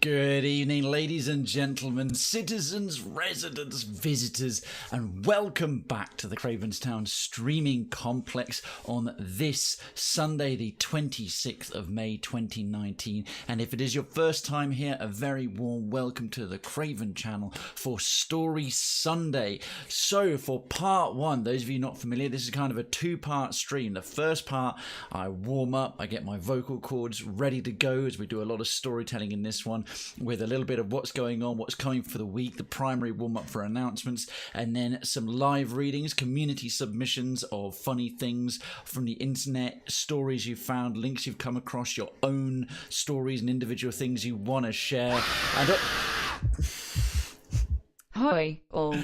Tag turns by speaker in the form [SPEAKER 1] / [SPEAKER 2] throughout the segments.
[SPEAKER 1] Good evening, ladies and gentlemen, citizens, residents, visitors, and welcome back to the Cravenstown streaming complex on this Sunday, the 26th of May 2019. And if it is your first time here, a very warm welcome to the Krayven channel for Story Sunday. So for part one, those of you not familiar, this is kind of a two-part stream. The first part, I warm up, I get my vocal cords ready to go as we do a lot of storytelling in this one, with a little bit of what's going on, what's coming for the week, the primary warm-up for announcements, and then some live readings, community submissions of funny things from the internet, stories you've found, links you've come across, your own stories and individual things you want to share. And
[SPEAKER 2] Hi, all.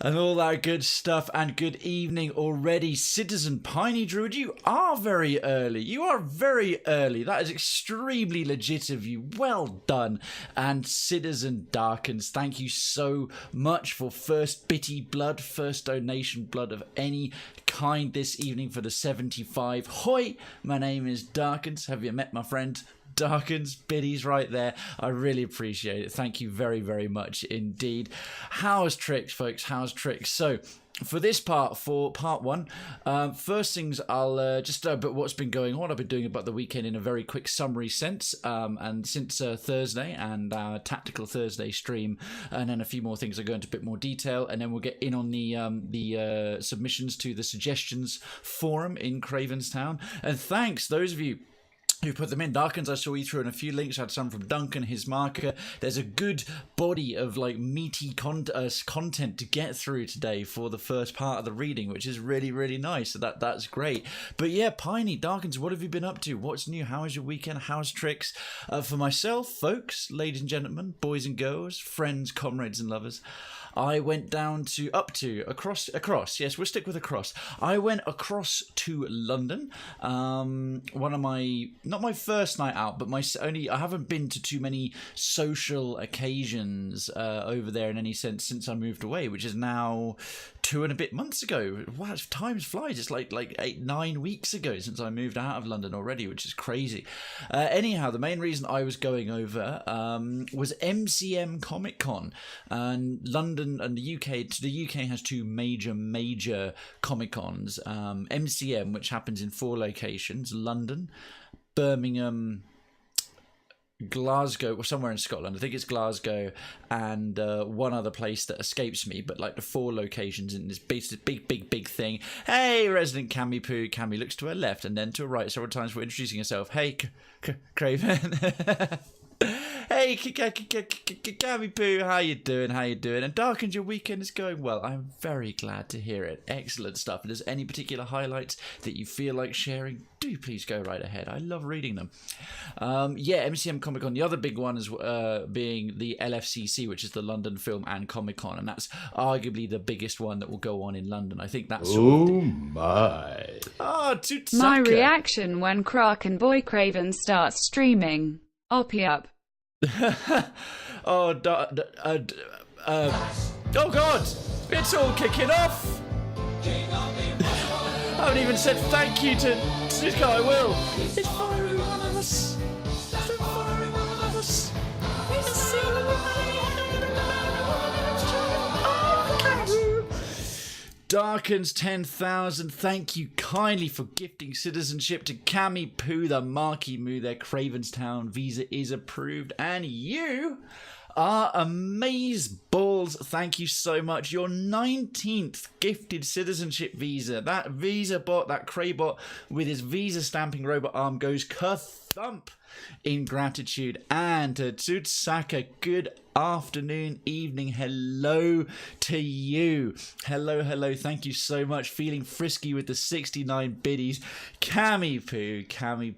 [SPEAKER 1] And all that good stuff. And good evening already, Citizen Piney Druid. You are very early. You are very early. That is extremely legit of you. Well done. And Citizen Darkens, thank you so much for first bitty blood, first donation blood of any kind this evening for the 75. Hoi, my name is Darkens. Have you met my friend Darkens? Biddies right there. I really appreciate it. Thank you very, very much indeed. How's tricks, folks? How's tricks? So for this part, for part one, first things I'll just but what's been going on. I've been doing about the weekend in a very quick summary sense, and since Thursday and our Tactical Thursday stream, and then a few more things. I'll go into a bit more detail, and then we'll get in on the submissions to the suggestions forum in Cravenstown. And thanks those of you who put them in. Darkens, I saw you threw in a few links. I had some from Duncan, his marker. There's a good body of like meaty content to get through today for the first part of the reading, which is really, really nice. So that's great. But yeah, Piney, Darkens, what have you been up to? What's new? How was your weekend? How's tricks? For myself, folks, ladies and gentlemen, boys and girls, friends, comrades and lovers, I went down to, across, yes, we'll stick with across. I went across to London. One of my, not my first night out, but I haven't been to too many social occasions over there in any sense since I moved away, which is now 2 and a bit months ago. Wow, time flies. It's like 8-9 weeks ago since I moved out of London already, which is crazy. Anyhow, the main reason I was going over was MCM ComicCon, and London and the UK has two major Comic Cons. MCM, which happens in 4 locations: London, Birmingham, Glasgow, or somewhere in Scotland. I think it's Glasgow, and one other place that escapes me, but like the 4 locations in this big thing. Hey, resident Cammy Poo. Cammy looks to her left and then to her right several times for introducing herself. Hey, Krayven. Hey, Cammy Poo, how you doing? And Darkens, your weekend is going well. I'm very glad to hear it. Excellent stuff. If there's any particular highlights that you feel like sharing, do please go right ahead. I love reading them. Yeah, MCM ComicCon. The other big one is being the LFCC, which is the London Film and Comic Con, and that's arguably the biggest one that will go on in London. I think that's
[SPEAKER 3] my.
[SPEAKER 1] Oh,
[SPEAKER 2] My reaction when Kraken Boy Krayven starts streaming. Oppie up.
[SPEAKER 1] Oh God! It's all kicking off. I haven't even said thank you to this guy. Will. It's firing one of us. It's firing one of us. Darkens 10,000, thank you kindly for gifting citizenship to Cammy Poo, the Marky Moo. Their Cravenstown visa is approved, and you are amazeballs. Thank you so much. Your 19th gifted citizenship visa. That visa bot, that Craybot with his visa stamping robot arm goes thump in gratitude. And to Tsutsaka, good afternoon, evening, hello to you. Hello, thank you so much. Feeling frisky with the 69 biddies. Cammy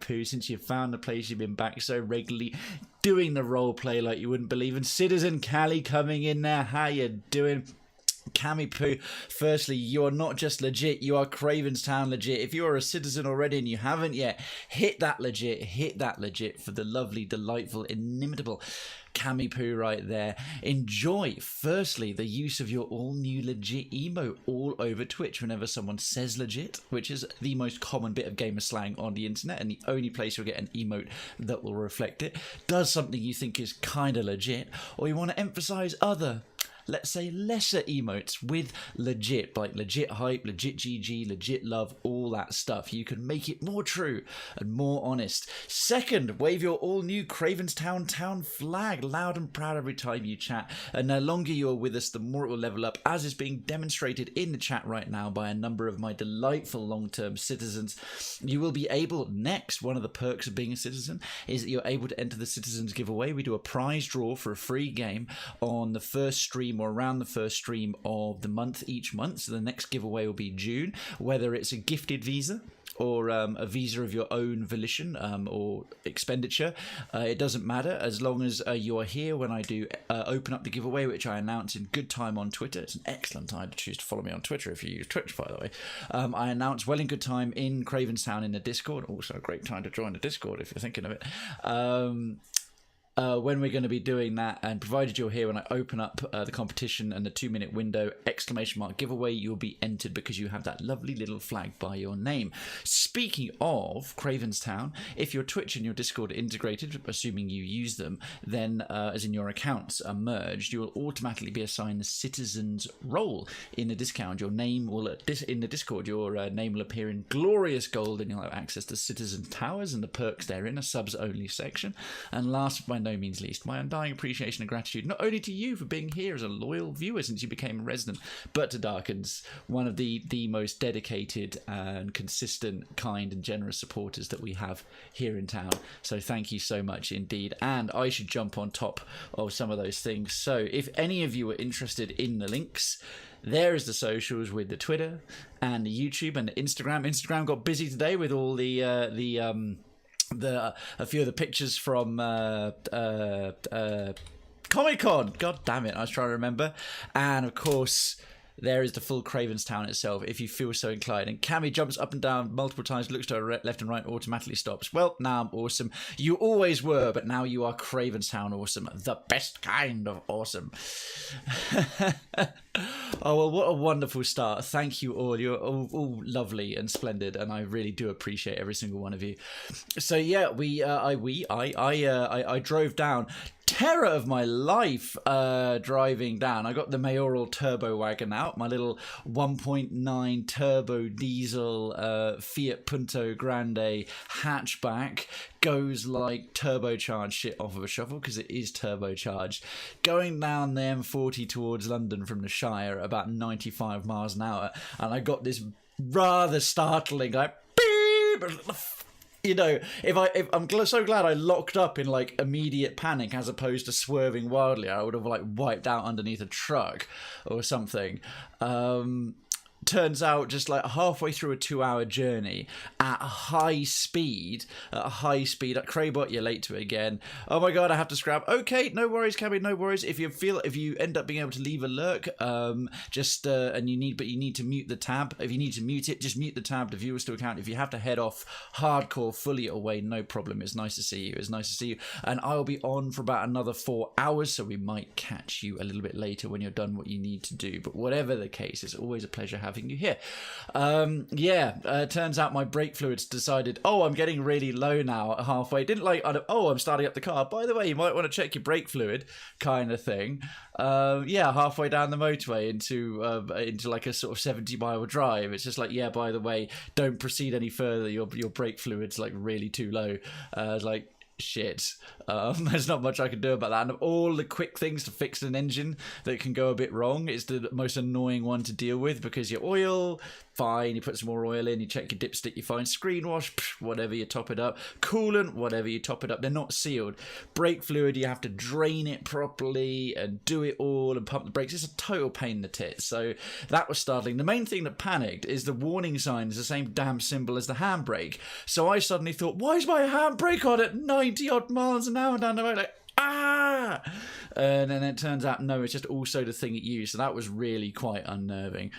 [SPEAKER 1] Poo, since you found the place, you've been back so regularly, doing the role play like you wouldn't believe. And Citizen Callie coming in there, how you doing? Cammy Poo, firstly, you are not just legit, you are Cravenstown legit. If you are a citizen already and you haven't yet, hit that legit for the lovely, delightful, inimitable Cammy Poo right there. Enjoy, firstly, the use of your all-new legit emote all over Twitch whenever someone says legit, which is the most common bit of gamer slang on the internet and the only place you'll get an emote that will reflect it. Does something you think is kind of legit, or you want to emphasize other, let's say, lesser emotes with legit, like legit hype, legit GG, legit love, all that stuff. You can make it more true and more honest. Second, wave your all-new Cravenstown town flag loud and proud every time you chat. And the longer you're with us, the more it will level up, as is being demonstrated in the chat right now by a number of my delightful long-term citizens. You will be able, next, one of the perks of being a citizen is that you're able to enter the Citizens Giveaway. We do a prize draw for a free game on the first stream or around the first stream of the month each month. So the next giveaway will be June, whether it's a gifted visa or a visa of your own volition or expenditure. It doesn't matter as long as you are here when I do open up the giveaway, which I announce in good time on Twitter. It's an excellent time to choose to follow me on Twitter if you use Twitch, by the way. I announce well in good time in Cravenstown in the Discord. Also a great time to join the Discord if you're thinking of it. When we're going to be doing that, and provided you're here when I open up the competition and the 2-minute window ! Giveaway, you'll be entered because you have that lovely little flag by your name. Speaking of Cravenstown, if your Twitch and your Discord are integrated, assuming you use them, then as in your accounts are merged, you will automatically be assigned the citizen's role in the discount. Your name will, in the Discord, your name will appear in glorious gold, and you'll have access to Citizen Towers and the perks therein, a subs only section. And last but no means least, my undying appreciation and gratitude not only to you for being here as a loyal viewer since you became a resident, but to Darkins, one of the most dedicated and consistent, kind and generous supporters that we have here in town. So thank you so much indeed. And I should jump on top of some of those things. So if any of you are interested in the links, there is the socials with the Twitter and the YouTube and the Instagram. Instagram got busy today with all a few of the pictures from ComicCon. God damn it, I was trying to remember. And of course, there is the full Cravenstown itself, if you feel so inclined. And Cammy jumps up and down multiple times, looks to her left and right, automatically stops. Well, now I'm awesome. You always were, but now you are Cravenstown awesome. The best kind of awesome. Oh, well, what a wonderful start. Thank you all. You're all lovely and splendid, and I really do appreciate every single one of you. So, yeah, I drove down. Terror of my life driving down. I got the mayoral turbo wagon out, my little 1.9 turbo diesel Fiat Punto Grande hatchback. Goes like turbocharged shit off of a shovel because it is turbocharged. Going down the M40 towards London from the Shire about 95 miles an hour, and I got this rather startling like beep. You know, if I'm so glad I locked up in like immediate panic as opposed to swerving wildly. I would have like wiped out underneath a truck or something. Turns out just like halfway through a 2-hour journey at high speed, Craybot, you're late to it again. Oh my god, I have to scrap. Okay, no worries, Cabby, no worries. If you end up being able to leave a lurk, and you need to mute the tab. If you need to mute it, just mute the tab. The viewers still count. If you have to head off hardcore fully away, no problem. It's nice to see you. And I'll be on for about another 4 hours, so we might catch you a little bit later when you're done what you need to do. But whatever the case, it's always a pleasure having you here. Turns out my brake fluids decided, I'm getting really low now halfway. I'm starting up the car. By the way, you might want to check your brake fluid kind of thing. Halfway down the motorway into like a sort of 70-mile drive. It's just like, by the way, don't proceed any further. Your brake fluid's like really too low. Like, shit. There's not much I can do about that. And of all the quick things to fix an engine that can go a bit wrong, it's the most annoying one to deal with because your oil, fine, you put some more oil in, you check your dipstick, you find screen wash, whatever, you top it up. Coolant, whatever, you top it up. They're not sealed. Brake fluid, you have to drain it properly and do it all and pump the brakes. It's a total pain in the tits. So that was startling. The main thing that panicked is the warning sign is the same damn symbol as the handbrake. So I suddenly thought, why is my handbrake on at 90 odd miles an hour down the road? Like, ah, and then it turns out no, it's just also the thing it used. So that was really quite unnerving.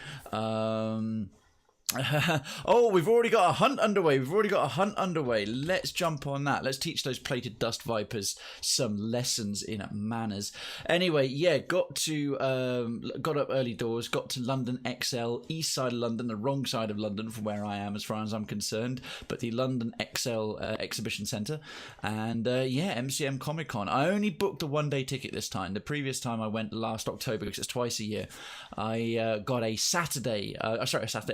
[SPEAKER 1] Oh, we've already got a hunt underway. Let's jump on that. Let's teach those plated dust vipers some lessons in manners. Anyway, yeah, got up early doors, got to London XL, east side of London, the wrong side of London from where I am as far as I'm concerned, but the London XL exhibition centre, and MCM ComicCon. I only booked a one-day ticket this time. The previous time I went last October, because it's twice a year, I got a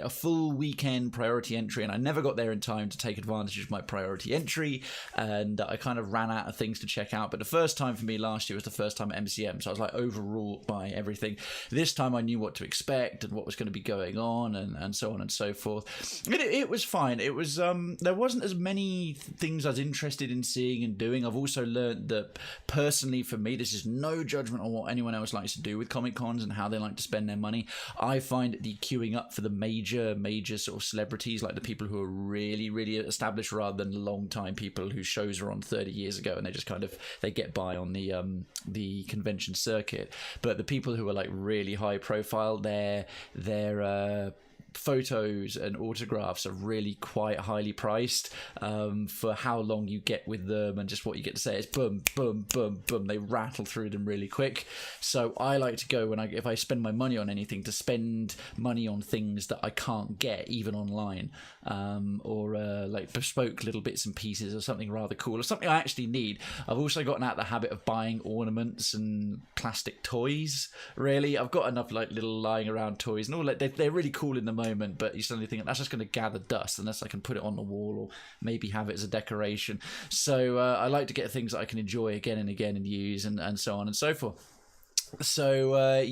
[SPEAKER 1] full weekend priority entry, and I never got there in time to take advantage of my priority entry, and I kind of ran out of things to check out. But the first time for me last year was the first time at MCM, so I was like overwrought by everything. This time I knew what to expect and what was going to be going on, and so on and so forth. It was fine. It was there wasn't as many things I was interested in seeing and doing. I've also learned that personally for me, this is no judgment on what anyone else likes to do with Comic Cons and how they like to spend their money. I find the queuing up for the major sort of celebrities, like the people who are really, really established, rather than long-time people whose shows are on 30 years ago and they just kind of they get by on the convention circuit. But the people who are like really high profile, their photos and autographs are really quite highly priced for how long you get with them and just what you get to say. It's boom, boom, boom, boom. They rattle through them really quick. So I like to go if I spend my money on anything, to spend money on things that I can't get even online, or like bespoke little bits and pieces or something rather cool or something I actually need. I've also gotten out the habit of buying ornaments and plastic toys. Really, I've got enough like little lying around toys and all that. They're really cool in the moment, but you suddenly think that's just going to gather dust unless I can put it on the wall or maybe have it as a decoration. So I like to get things that I can enjoy again and again and use and so on and so forth. So I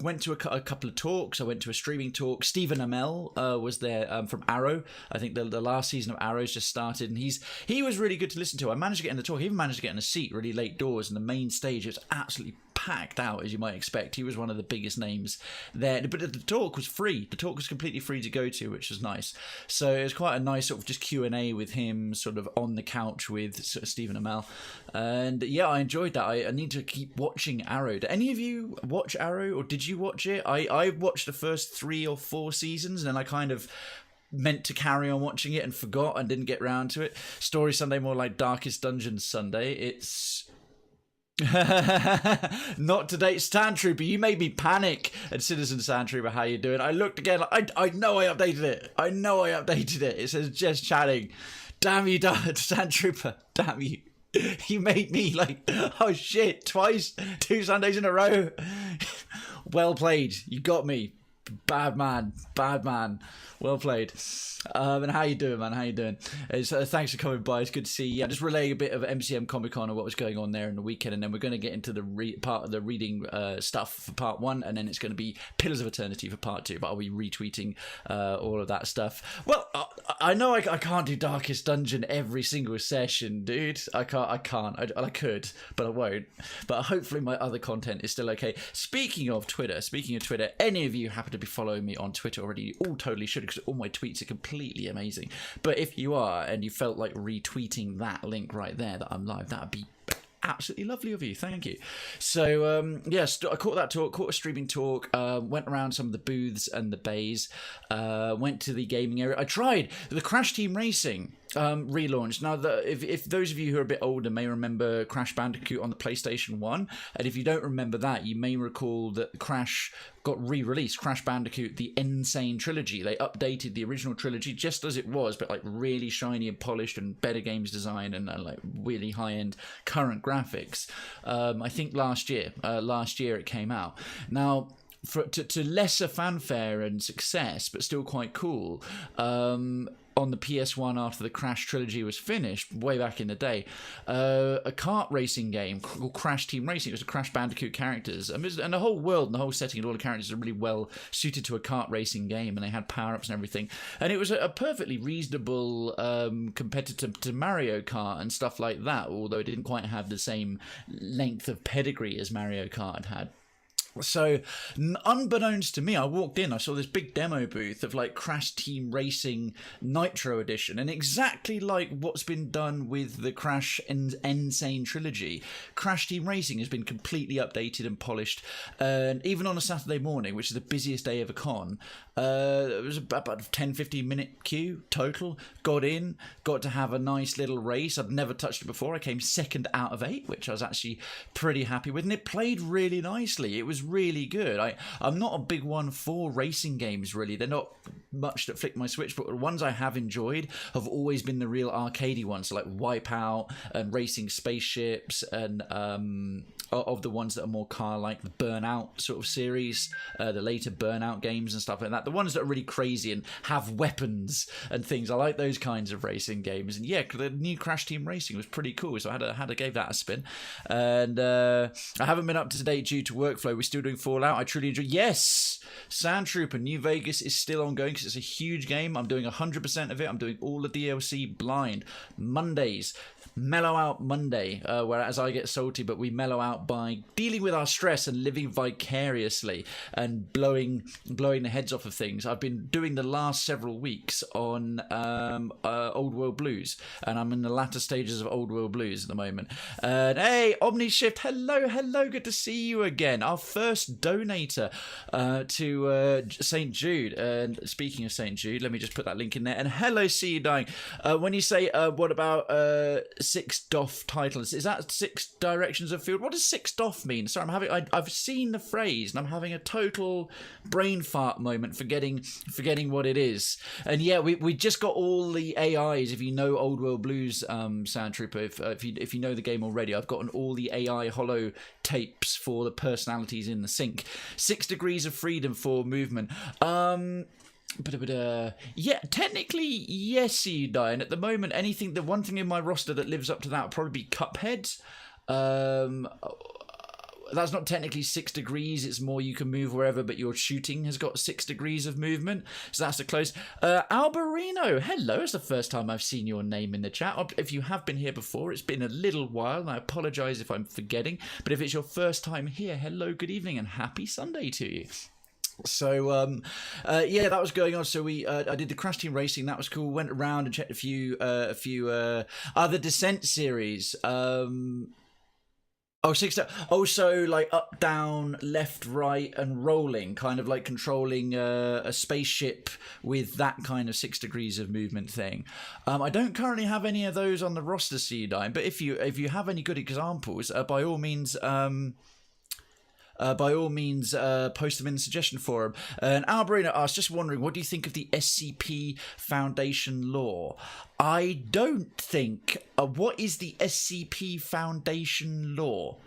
[SPEAKER 1] went to a couple of talks. I went to a streaming talk. Stephen Amell was there from Arrow. I think the last season of Arrow's just started, and he was really good to listen to. I managed to get in the talk. He even managed to get in a seat really late doors, and the main stage was absolutely packed out, as you might expect. He was one of the biggest names there, but the talk was free. The talk was completely free to go to, which was nice. So it was quite a nice sort of just Q&A with him, sort of on the couch with sort of Stephen Amell, and yeah, I enjoyed that. I need to keep watching Arrow. Do any of you watch Arrow, or did you watch it? I watched the first 3 or 4 seasons, and then I kind of meant to carry on watching it and forgot and didn't get round to it. Story Sunday, more like Darkest Dungeon Sunday. It's not to date. Sandtrooper, you made me panic. And Citizen Sandtrooper, how you doing? I looked again. I know I updated it. It says just chatting. Damn you, Sandtrooper. Damn you. You made me like, oh shit, twice, 2 Sundays in a row. Well played. You got me. Bad man. Well played. And how you doing, man? How you doing? Thanks for coming by. It's good to see you. Yeah, just relaying a bit of MCM ComicCon and what was going on there in the weekend, and then we're going to get into the part of the reading stuff for part 1, and then it's going to be Pillars of Eternity for part 2. But I'll be retweeting all of that stuff. Well, I know I can't do Darkest Dungeon every single session, dude. I can't. I could, but I won't. But hopefully my other content is still okay. Speaking of Twitter, any of you happen to be following me on Twitter already, you all totally should, because all my tweets are completely amazing. But if you are, and you felt like retweeting that link right there that I'm live, that would be absolutely lovely of you. Thank you. So I caught that talk, caught a streaming talk, went around some of the booths and the bays, went to the gaming area. I tried the Crash Team Racing relaunch. Now, if those of you who are a bit older may remember Crash Bandicoot on the PlayStation 1, and if you don't remember that, you may recall that Crash got re-released, Crash Bandicoot the Insane Trilogy. They updated the original trilogy just as it was, but like really shiny and polished and better games design and like really high-end current graphics. I think last year it came out. Now, to lesser fanfare and success, but still quite cool, on the PS1 after the Crash trilogy was finished, way back in the day, a kart racing game called Crash Team Racing. It was a Crash Bandicoot characters, and the whole world and the whole setting and all the characters are really well suited to a kart racing game, and they had power-ups and everything. And it was a perfectly reasonable competitor to Mario Kart and stuff like that, although it didn't quite have the same length of pedigree as Mario Kart had. So, unbeknownst to me, I walked in, I saw this big demo booth of like Crash Team Racing Nitro Edition, and exactly like what's been done with the Crash Insane trilogy, Crash Team Racing has been completely updated and polished. And even on a Saturday morning, which is the busiest day of a con, it was about a 10-15 minute queue total. Got in, got to have a nice little race. I'd never touched it before. I came second out of 8, which I was actually pretty happy with, and it played really nicely. It was really good. I'm not a big one for racing games, really. They're not much that flick my switch, but the ones I have enjoyed have always been the real arcadey ones, so like Wipeout and racing spaceships, and of the ones that are more car-like, the Burnout sort of series, the later Burnout games and stuff like that. The ones that are really crazy and have weapons and things. I like those kinds of racing games. And yeah, the new Crash Team Racing was pretty cool, so I gave that a spin. And I haven't been up to date due to workflow. We're still doing Fallout. I truly enjoy. Yes, Sand Trooper New Vegas is still ongoing because it's a huge game. I'm doing 100% of it. I'm doing all the DLC blind. Mondays, mellow out Monday, whereas I get salty, but we mellow out by dealing with our stress and living vicariously and blowing the heads off of things. I've been doing the last several weeks on Old World Blues, and I'm in the latter stages of Old World Blues at the moment. And hey, OmniShift, hello, good to see you again. Our first donator to St. Jude. And speaking of St. Jude, let me just put that link in there. And hello, see you dying. When you say, what about 6 DOF titles? Is that 6 directions of field? What does 6 DOF mean? Sorry, I've seen the phrase, and I'm having a total brain fart moment, forgetting what it is. And yeah, we just got all the AIs. If you know Old World Blues, Sand Trooper, if you know the game already, I've gotten all the AI holo tapes for the personalities in the sync. 6 degrees of freedom for movement. Yeah, technically, yes, you die. And at the moment, the one thing in my roster that lives up to that would probably be Cuphead. That's not technically 6 degrees, it's more you can move wherever, but your shooting has got 6 degrees of movement, so that's the close. Alberino, hello, it's the first time I've seen your name in the chat. If you have been here before, it's been a little while, and I apologise if I'm forgetting, but if it's your first time here, hello, good evening, and happy Sunday to you. So yeah, that was going on. So I did the Crash Team Racing, that was cool. Went around and checked a few other Descent series. So like up, down, left, right, and rolling, kind of like controlling a spaceship with that kind of 6 degrees of movement thing. I don't currently have any of those on the roster, Seedine, but if you have any good examples, by all means, post them in the suggestion forum. And Alberino asks, just wondering, what do you think of the SCP Foundation lore? I don't think... what is the SCP Foundation lore?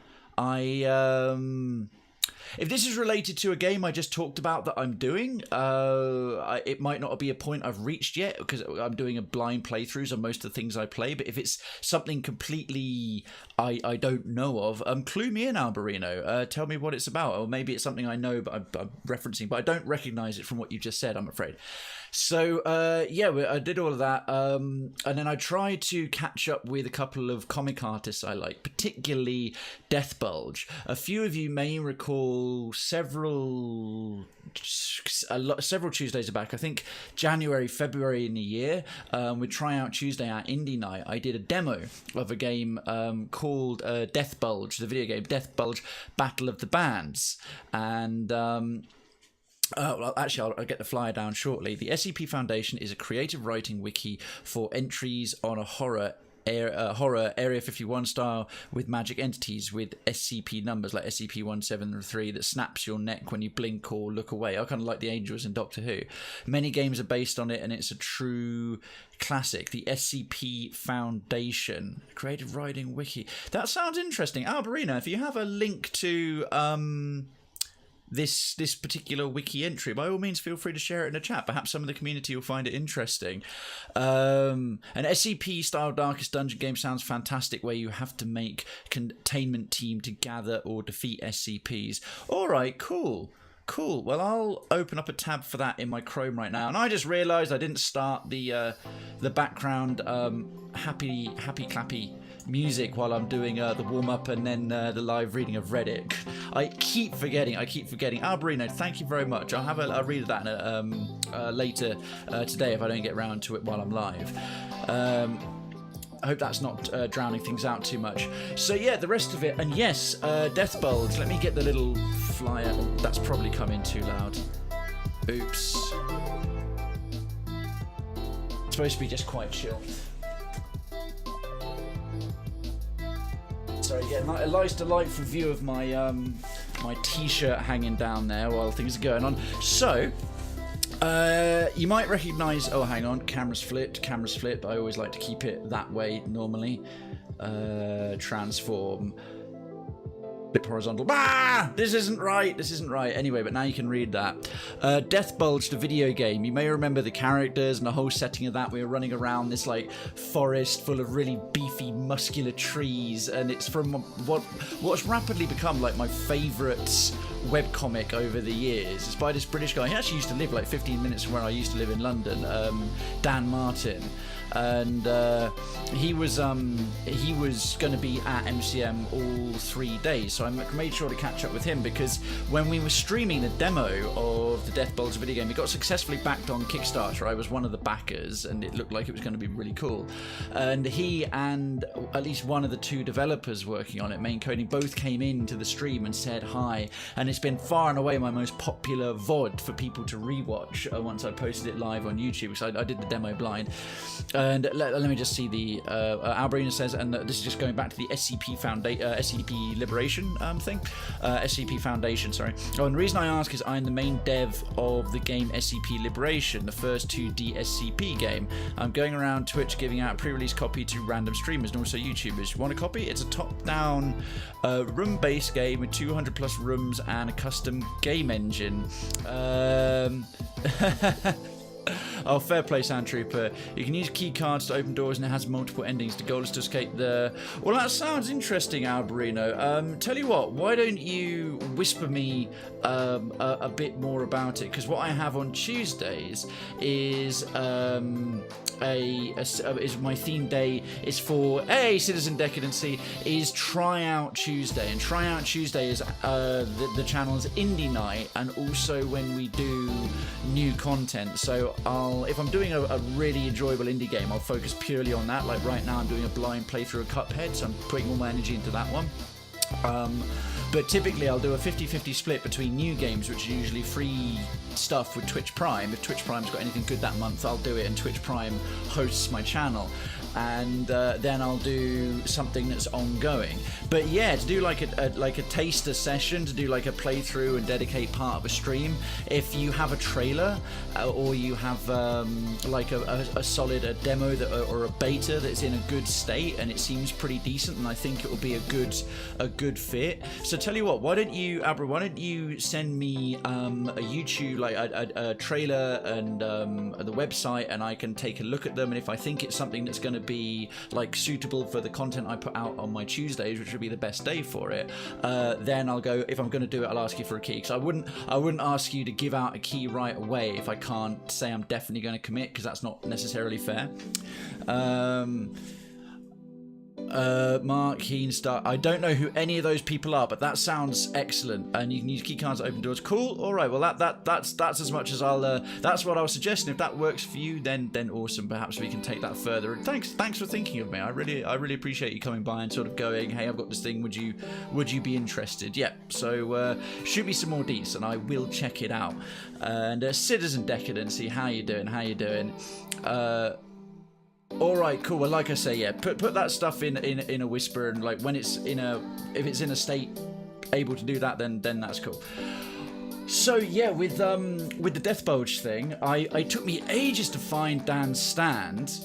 [SPEAKER 1] If this is related to a game I just talked about that I'm doing, it might not be a point I've reached yet because I'm doing a blind playthroughs on most of the things I play. But if it's something completely I don't know of, clue me in, Alberino. Tell me what it's about, or maybe it's something I know but I'm referencing, but I don't recognise it from what you just said, I'm afraid. So yeah, I did all of that, and then I tried to catch up with a couple of comic artists I like, particularly Deathbulge. A few of you may recall several Tuesdays back, I think January, February in the year, with Tryout Tuesday at Indie Night, I did a demo of a game called Deathbulge, the video game Deathbulge Battle of the Bands, and well, actually, I'll get the flyer down shortly. The SCP Foundation is a creative writing wiki for entries on a horror Area 51 style with magic entities with SCP numbers like SCP-173 that snaps your neck when you blink or look away. I kind of like the angels in Doctor Who. Many games are based on it, and it's a true classic. The SCP Foundation creative writing wiki. That sounds interesting. Alberino, if you have a link to this particular wiki entry, by all means feel free to share it in the chat. Perhaps some of the community will find it interesting. An SCP style Darkest Dungeon game sounds fantastic, where you have to make containment team to gather or defeat SCPs. Alright, cool. Well, I'll open up a tab for that in my Chrome right now. And I just realised I didn't start the background happy clappy music while I'm doing the warm-up and then the live reading of Reddit. I keep forgetting. Alberino, thank you very much. I'll read that later today if I don't get around to it while I'm live. I hope that's not drowning things out too much. So yeah, the rest of it, and yes, Death Bulge. Let me get the little flyer. Oh, that's probably come in too loud. Oops. It's supposed to be just quite chill. Sorry, getting a nice, delightful view of my my t-shirt hanging down there while things are going on. So. You might recognise... Oh, hang on. Camera's flipped. I always like to keep it that way normally. Transform. Flip horizontal. Ah! This isn't right. Anyway, but now you can read that. Death Bulge, the video game. You may remember the characters and the whole setting of that. We were running around this like forest full of really beefy, muscular trees, and it's from what's rapidly become like my favourite webcomic over the years. It's by this British guy. He actually used to live like 15 minutes from where I used to live in London. Dan Martin. And he was going to be at MCM all 3 days, so I made sure to catch up with him, because when we were streaming the demo of the Death Bulge video game, it got successfully backed on Kickstarter. I was one of the backers, and it looked like it was going to be really cool. And he and at least one of the 2 developers working on it, main coding, both came into the stream and said hi. And it's been far and away my most popular VOD for people to rewatch once I posted it live on YouTube, because I did the demo blind. And let me just see the Alberina says, and this is just going back to the SCP Liberation thing. SCP Foundation, sorry. Oh, and the reason I ask is I'm the main dev of the game SCP Liberation, the first 2D SCP game. I'm going around Twitch giving out a pre-release copy to random streamers and also YouTubers. Want a copy? It's a top-down room-based game with 200 plus rooms and a custom game engine. Oh, fair play, Sand Trooper. You can use key cards to open doors and it has multiple endings. The goal is to escape the... Well, that sounds interesting, Alberino. Tell you what, why don't you whisper me a bit more about it? Because what I have on Tuesdays is is my theme day is for Citizen Decadency is Tryout Tuesday, and Tryout Tuesday is the channel's indie night, and also when we do new content. So if I'm doing a really enjoyable indie game, I'll focus purely on that. Like right now I'm doing a blind playthrough of Cuphead, so I'm putting all my energy into that one. But typically I'll do a 50-50 split between new games, which are usually free stuff with Twitch Prime. If Twitch Prime's got anything good that month, I'll do it, and Twitch Prime hosts my channel. And then I'll do something that's ongoing. But yeah, to do like a taster session, to do like a playthrough and dedicate part of a stream, if you have a trailer or you have like a solid demo or a beta that's in a good state and it seems pretty decent, and I think it will be a good fit. So tell you what, why don't you send me a YouTube, like a trailer and the website, and I can take a look at them, and if I think it's something that's going to be like suitable for the content I put out on my Tuesdays, which would be the best day for it, then I'll go. If I'm going to do it, I'll ask you for a key, because I wouldn't ask you to give out a key right away if I can't say I'm definitely going to commit, because that's not necessarily fair. Mark Heenstar. I don't know who any of those people are, but that sounds excellent. And you can use key cards to open doors. Cool. All right. Well, that's as much as I'll. That's what I was suggesting. If that works for you, then awesome. Perhaps we can take that further. And thanks for thinking of me. I really appreciate you coming by and sort of going, hey, I've got this thing. Would you be interested? Yeah. So shoot me some more deets, and I will check it out. And Citizen Decadency. How you doing? All right, cool. Well, like I say, yeah, put that stuff in a whisper, and like when it's if it's in a state able to do that, then that's cool. So yeah, with the Death Bulge thing, it took me ages to find Dan's stand.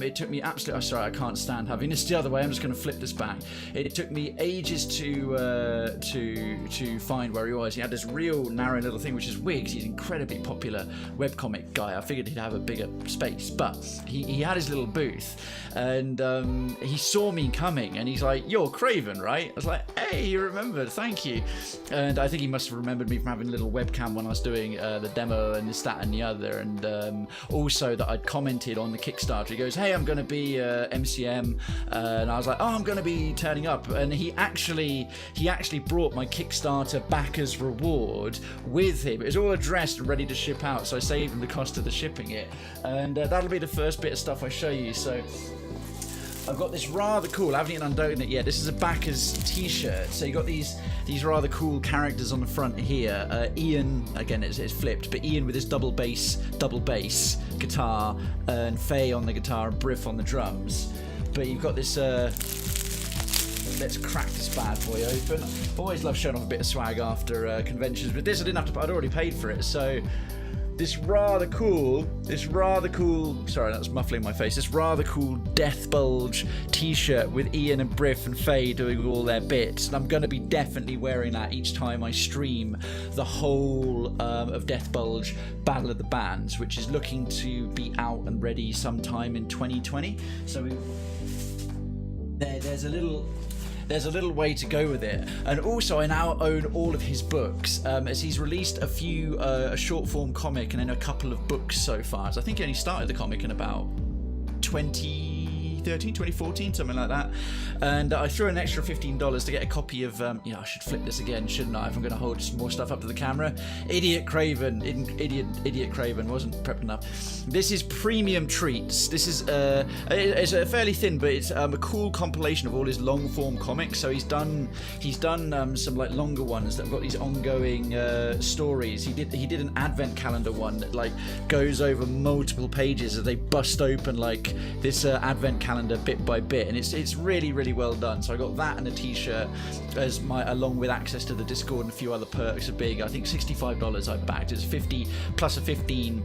[SPEAKER 1] It took me absolutely. Oh, sorry, I can't stand having this the other way. I'm just going to flip this back. It took me ages to find where he was. He had this real narrow little thing, which is weird because he's an incredibly popular webcomic guy. I figured he'd have a bigger space, but he had his little booth, and he saw me coming, and he's like, "You're Krayven, right?" I was like, "Hey, you remembered? Thank you." And I think he must have remembered me from having a little little webcam when I was doing the demo and this, that, and the other, and also that I'd commented on the Kickstarter. He goes, "Hey, I'm going to be MCM," and I was like, "Oh, I'm going to be turning up," and he actually brought my Kickstarter backers reward with him. It was all addressed and ready to ship out, so I saved him the cost of the shipping it, and that'll be the first bit of stuff I show you. So I've got this rather cool, I haven't even undone it yet, this is a backers t-shirt. So you got these rather cool characters on the front here. Ian, again it's flipped, but Ian with his double bass guitar, and Faye on the guitar and Briff on the drums. But you've got this, let's crack this bad boy open. Always love showing off a bit of swag after conventions, but this I didn't have to, I'd already paid for it, so this rather cool, sorry that's muffling my face, this rather cool Death Bulge t-shirt with Ian and Briff and Faye doing all their bits, and I'm going to be definitely wearing that each time I stream the whole of Death Bulge Battle of the Bands, which is looking to be out and ready sometime in 2020. So there's a little way to go with it. And also I now own all of his books, as he's released a few a short form comic and then a couple of books so far. So I think he only started the comic in about 2013, 2014, something like that. And I threw an extra $15 to get a copy of, I should flip this again, shouldn't I, if I'm going to hold some more stuff up to the camera. Idiot Krayven wasn't prepped enough. This is Premium Treats. This is it's fairly thin, but it's a cool compilation of all his long form comics. So he's done some like longer ones that have got these ongoing stories. He did an advent calendar one that like goes over multiple pages as they bust open like this advent calendar bit by bit, and it's really well done. So I got that and a t-shirt as along with access to the Discord and a few other perks of being, I think $65 I backed. It's 50 plus a 15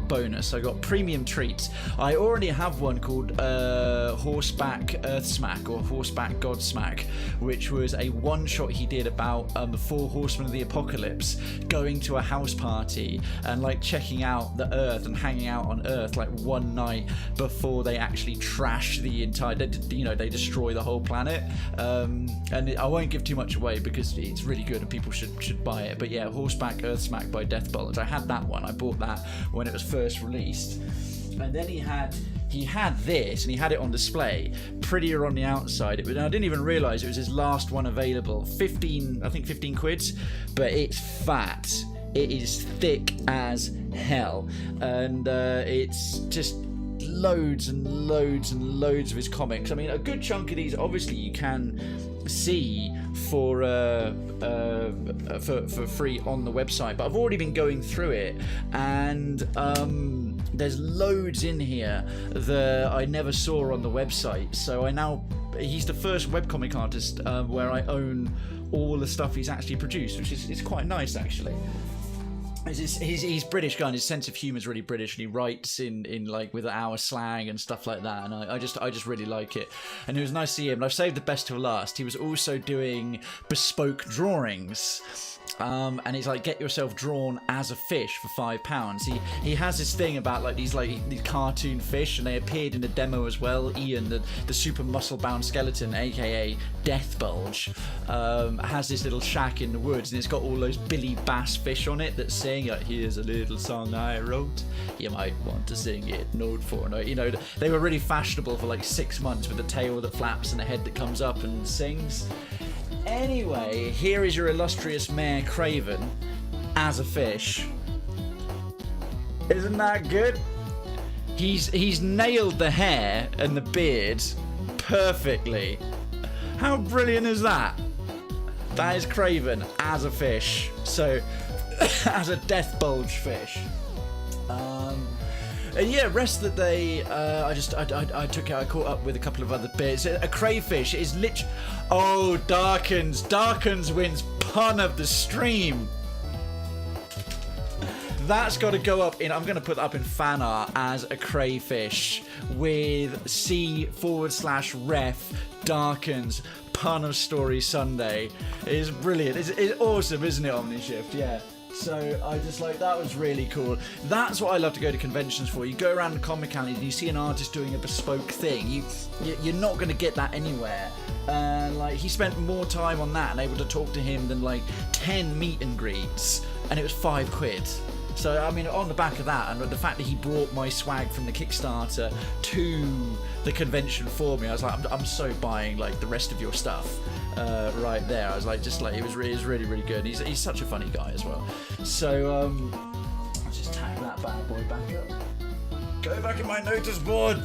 [SPEAKER 1] bonus. So I got Premium Treats. I already have one called Horseback Earth Smack or Horseback God Smack, which was a one shot he did about the 4 horsemen of the apocalypse going to a house party and like checking out the earth and hanging out on earth like one night before they actually trash the entire, they destroy the whole planet. And I won't give too much away because it's really good and people should buy it. But yeah, Horseback Earth Smack by Death Bulge. I had that one. I bought that when it was first released. And then he had this, and he had it on display, prettier on the outside. I didn't even realise it was his last one available. 15 quids, but it's fat. It is thick as hell, and it's just loads and loads and loads of his comics. I mean, a good chunk of these, obviously, you can see for free on the website, but I've already been going through it, and there's loads in here that I never saw on the website. So he's the first webcomic artist where I own all the stuff he's actually produced, which is quite nice actually. He's British guy, and his sense of humour is really British, and he writes in like with our slang and stuff like that, and I just really like it. And it was nice to see him. And I've saved the best till last. He was also doing bespoke drawings. And he's like, get yourself drawn as a fish for £5. He has this thing about like these cartoon fish, and they appeared in the demo as well. Ian, the super muscle bound skeleton, aka Death Bulge, has this little shack in the woods, and it's got all those Billy Bass fish on it that sing like, here's a little song I wrote, you might want to sing it note for note. They were really fashionable for like 6 months, with a tail that flaps and a head that comes up and sings. Anyway, here is your illustrious Mayor Krayven as a fish. Isn't that good? He's nailed the hair and the beard perfectly. How brilliant is that? That is Krayven as a fish. So, as a Death Bulge fish. And yeah, rest of the day, I caught up with a couple of other bits. A crayfish is literally... Oh, Darkens wins pun of the stream. That's got to go up in... I'm going to put that up in fan art as a crayfish with C/ref Darkens pun of Story Sunday. It is brilliant. It's awesome, isn't it, Omnishift? Yeah. So I just like, that was really cool. That's what I love to go to conventions for. You go around the comic alleys and you see an artist doing a bespoke thing. You're not going to get that anywhere. Like he spent more time on that and able to talk to him than like 10 meet and greets, and it was £5. So I mean, on the back of that, and the fact that he brought my swag from the Kickstarter to the convention for me, I was like, I'm so buying like the rest of your stuff right there. I was like, just like, it was really, really good. He's such a funny guy as well. So I'll just tag that bad boy back up. Go back in my notice board.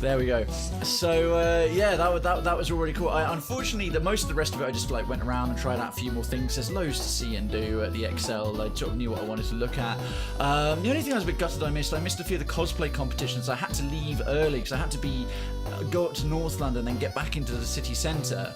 [SPEAKER 1] There we go. So yeah, that was already cool. Unfortunately, most of the rest of it, I just like went around and tried out a few more things. There's loads to see and do at the XL. I sort of knew what I wanted to look at. The only thing I was a bit gutted I missed a few of the cosplay competitions. I had to leave early because I had to go up to North London and get back into the city centre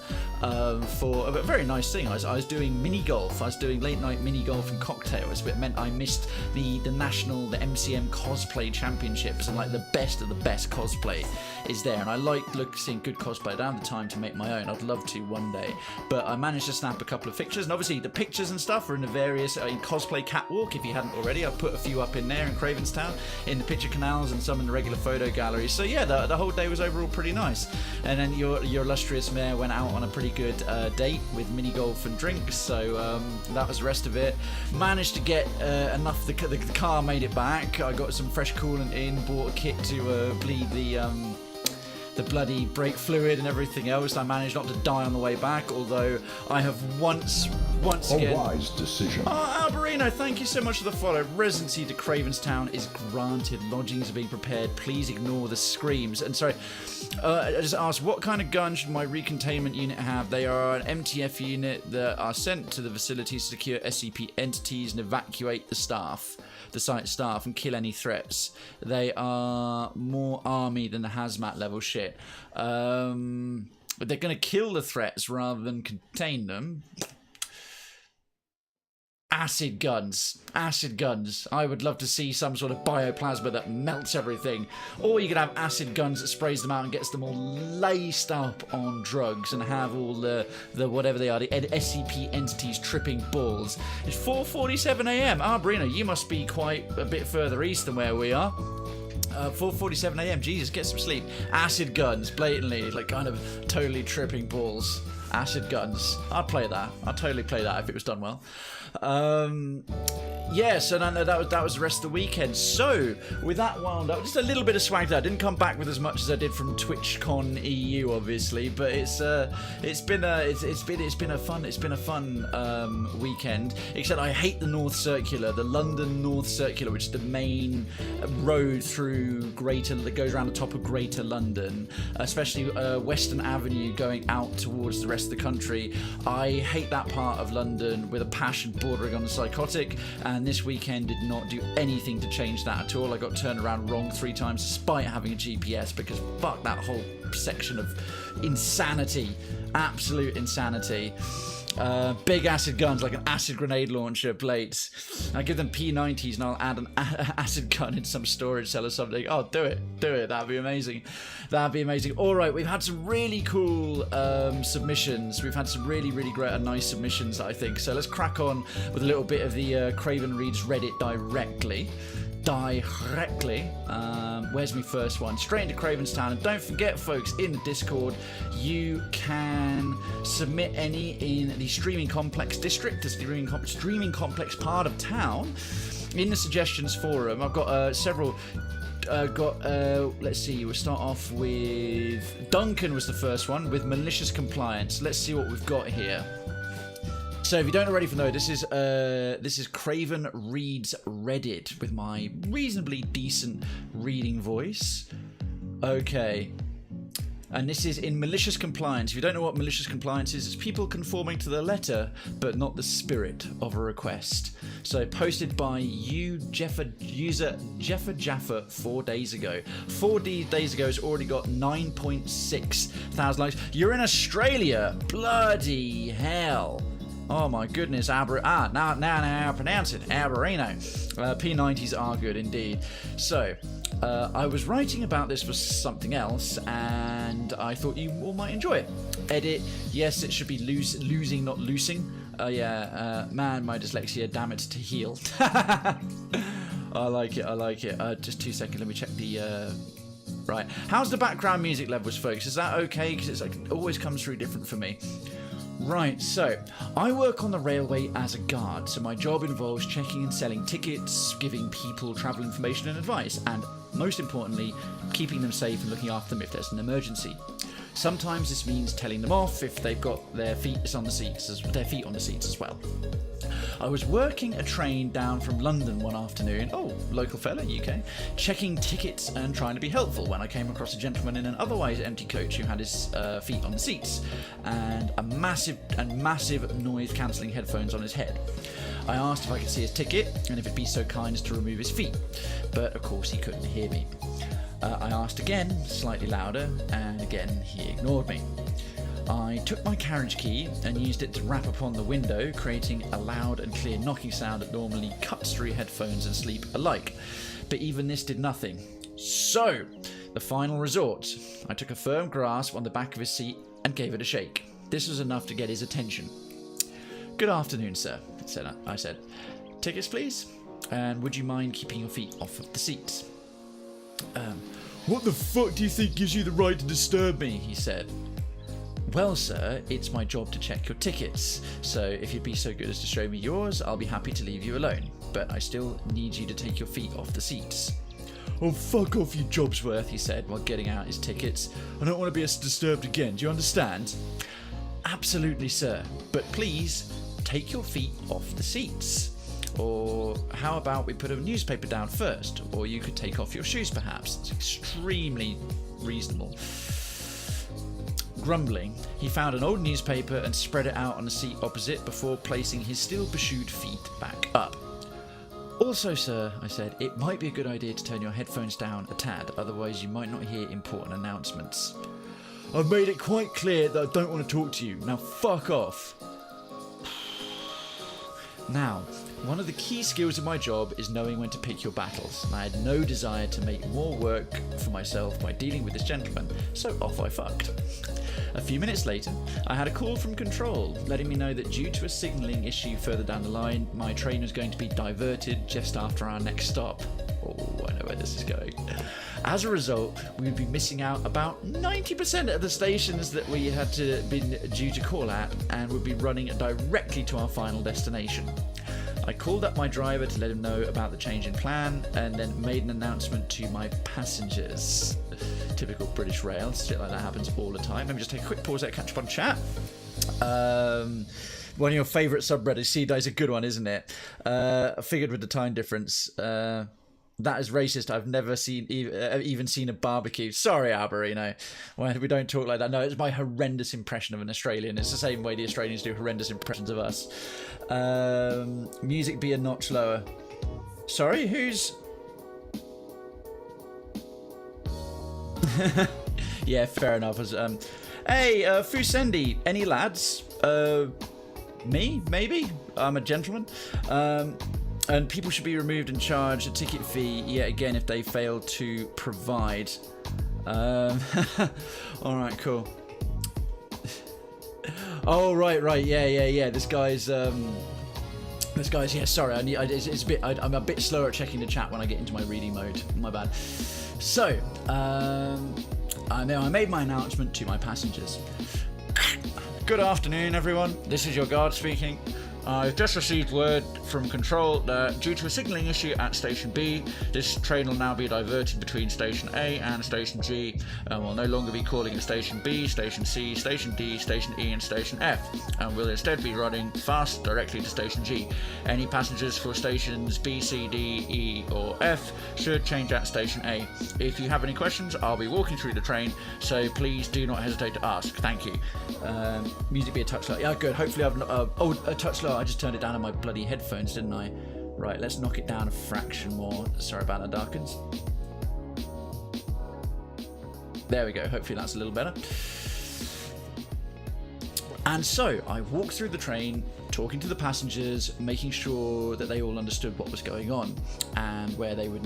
[SPEAKER 1] for a very nice thing. I was doing mini golf. I was doing late night mini golf and cocktails, but it meant I missed the MCM cosplay championships, and like the best of the best cosplay is there, and I like seeing good cosplay. I don't have the time to make my own. I'd love to one day, but I managed to snap a couple of pictures, and obviously the pictures and stuff are in the various cosplay catwalk. If you hadn't already, I've put a few up in there in Cravenstown, in the picture canals, and some in the regular photo gallery. So yeah, the whole day was overall pretty nice. And then your illustrious mayor went out on a pretty good date with mini golf and drinks. So that was the rest of it. Managed to get enough. The car made it back. I got some fresh coolant in. Bought a kit to bleed the bloody brake fluid and everything else. I managed not to die on the way back, although I have once again...
[SPEAKER 3] A wise decision.
[SPEAKER 1] Oh, Alberino, thank you so much for the follow. Residency to Cravenstown is granted. Lodgings are being prepared. Please ignore the screams. And sorry, I just asked, what kind of gun should my recontainment unit have? They are an MTF unit that are sent to the facilities to secure SCP entities and evacuate the site staff, and kill any threats. They are more army than the hazmat level shit. But they're going to kill the threats rather than contain them. Acid guns. I would love to see some sort of bioplasma that melts everything. Or you could have acid guns that sprays them out and gets them all laced up on drugs, and have all the whatever they are, the SCP entities tripping balls. It's 4:47 a.m. Brina, you must be quite a bit further east than where we are. 4:47 a.m. Jesus, get some sleep. Acid guns, blatantly, like kind of totally tripping balls. Acid guns. I'd play that. I'd totally play that if it was done well. Yeah, so no, that was the rest of the weekend. So with that wound up, just a little bit of swag there. I didn't come back with as much as I did from TwitchCon EU, obviously, but it's been a fun weekend. Except I hate the North Circular, the London North Circular, which is the main road through that goes around the top of Greater London, especially Western Avenue going out towards the rest of the country. I hate that part of London with a passion bordering on the psychotic, and this weekend did not do anything to change that at all. I got turned around wrong 3 times despite having a GPS, because fuck that whole section of insanity. Absolute insanity. Big acid guns like an acid grenade launcher plates. I give them P90s and I'll add an acid gun in some storage cell or something. Oh, do it. That'd be amazing. Alright, we've had some really cool submissions. We've had some really, really great and nice submissions, I think. So let's crack on with a little bit of the Krayven Reads Reddit directly. Where's my first one? Straight into Cravenstown. And don't forget, folks, in the Discord, you can submit any in the Streaming Complex district, the Streaming Complex part of town, in the suggestions forum. I've got several. Let's see, we'll start off with Duncan was the first one with malicious compliance. Let's see what we've got here. So if you don't already know, this is Krayven Reads Reddit with my reasonably decent reading voice. Okay. And this is in malicious compliance. If you don't know what malicious compliance is, it's people conforming to the letter but not the spirit of a request. So posted by user Jaffa 4 days ago. 4 days ago, it's already got 9.6 thousand likes. You're in Australia. Bloody hell. Oh my goodness, now I pronounce it, Alberino. P90s are good indeed. So, I was writing about this for something else, and I thought you all might enjoy it. Edit, yes, it should be losing, not loosing. Man, my dyslexia, damn it, to heal. I like it. Just 2 seconds, let me check the Right. How's the background music levels, folks? Is that okay? Because it always comes through different for me. Right, so I work on the railway as a guard, so my job involves checking and selling tickets, giving people travel information and advice, and most importantly, keeping them safe and looking after them if there's an emergency. Sometimes this means telling them off if they've got their feet on the seats as well. I was working a train down from London one afternoon, local fella, UK, checking tickets and trying to be helpful when I came across a gentleman in an otherwise empty coach who had his feet on the seats and massive noise-cancelling headphones on his head. I asked if I could see his ticket and if he'd be so kind as to remove his feet, but of course he couldn't hear me. I asked again, slightly louder, and again he ignored me. I took my carriage key and used it to rap upon the window, creating a loud and clear knocking sound that normally cuts through headphones and sleep alike. But even this did nothing. So, the final resort. I took a firm grasp on the back of his seat and gave it a shake. This was enough to get his attention. "Good afternoon, sir," I said. "Tickets, please? And would you mind keeping your feet off of the seats?" "What the fuck do you think gives you the right to disturb me?" he said. "Well, sir, it's my job to check your tickets, so if you'd be so good as to show me yours, I'll be happy to leave you alone, but I still need you to take your feet off the seats." "Oh, fuck off, you Jobsworth," he said while getting out his tickets. "I don't want to be disturbed again, do you understand?" "Absolutely, sir, but please take your feet off the seats. Or how about we put a newspaper down first, or you could take off your shoes perhaps. It's extremely reasonable." Grumbling, he found an old newspaper and spread it out on the seat opposite before placing his still beshoed feet back up. "Also, sir," I said, "it might be a good idea to turn your headphones down a tad, otherwise you might not hear important announcements." "I've made it quite clear that I don't want to talk to you. Now fuck off." Now, one of the key skills of my job is knowing when to pick your battles, and I had no desire to make more work for myself by dealing with this gentleman, so off I fucked. A few minutes later, I had a call from control, letting me know that due to a signalling issue further down the line, my train was going to be diverted just after our next stop. Oh, I know where this is going. As a result, we would be missing out about 90% of the stations that we had been due to call at, and would be running directly to our final destination. I called up my driver to let him know about the change in plan, and then made an announcement to my passengers. Typical British Rail, shit like that happens all the time. Let me just take a quick pause there, catch up on chat. One of your favourite subreddits, Sea-Dye's a good one, isn't it? I figured with the time difference. That is racist. I've never even seen a barbecue. Sorry, Alberino. We don't talk like that. No, it's my horrendous impression of an Australian. It's the same way the Australians do horrendous impressions of us. Music be a notch lower. Sorry, who's... Yeah, fair enough. Hey, Fusendi, any lads? Me, maybe? I'm a gentleman. And people should be removed and charged a ticket fee yet again if they fail to provide. Alright, cool. Oh, right, yeah. This guy's, yeah, sorry, I'm a bit slower at checking the chat when I get into my reading mode. My bad. So, I made my announcement to my passengers. Good afternoon, everyone. This is your guard speaking. I've just received word from control that due to a signalling issue at Station B, this train will now be diverted between Station A and Station G, and will no longer be calling at Station B, Station C, Station D, Station E and Station F, and will instead be running fast directly to Station G. Any passengers for Stations B, C, D, E or F should change at Station A. If you have any questions, I'll be walking through the train, so please do not hesitate to ask. Thank you. Music be a touch low. Yeah, good. Hopefully I've not... a touch low. I just turned it down on my bloody headphones, didn't I? Right, let's knock it down a fraction more. Sorry about that, Darkins. There we go. Hopefully that's a little better. And so I walked through the train talking to the passengers, making sure that they all understood what was going on and where they would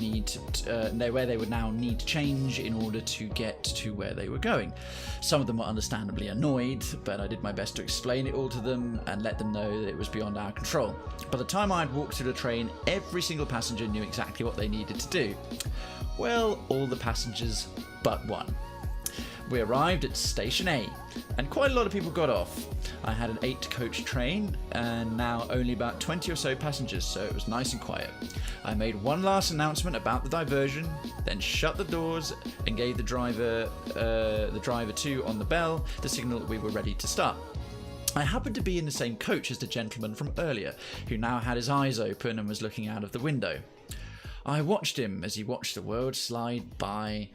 [SPEAKER 1] now need to change in order to get to where they were going. Some of them were understandably annoyed, but I did my best to explain it all to them and let them know that it was beyond our control. By the time I had walked through the train, every single passenger knew exactly what they needed to do. Well, all the passengers but one. We arrived at Station A, and quite a lot of people got off. I had an 8-coach train, and now only about 20 or so passengers, so it was nice and quiet. I made one last announcement about the diversion, then shut the doors and gave the driver 2 on the bell the signal that we were ready to start. I happened to be in the same coach as the gentleman from earlier, who now had his eyes open and was looking out of the window. I watched him as he watched the world slide by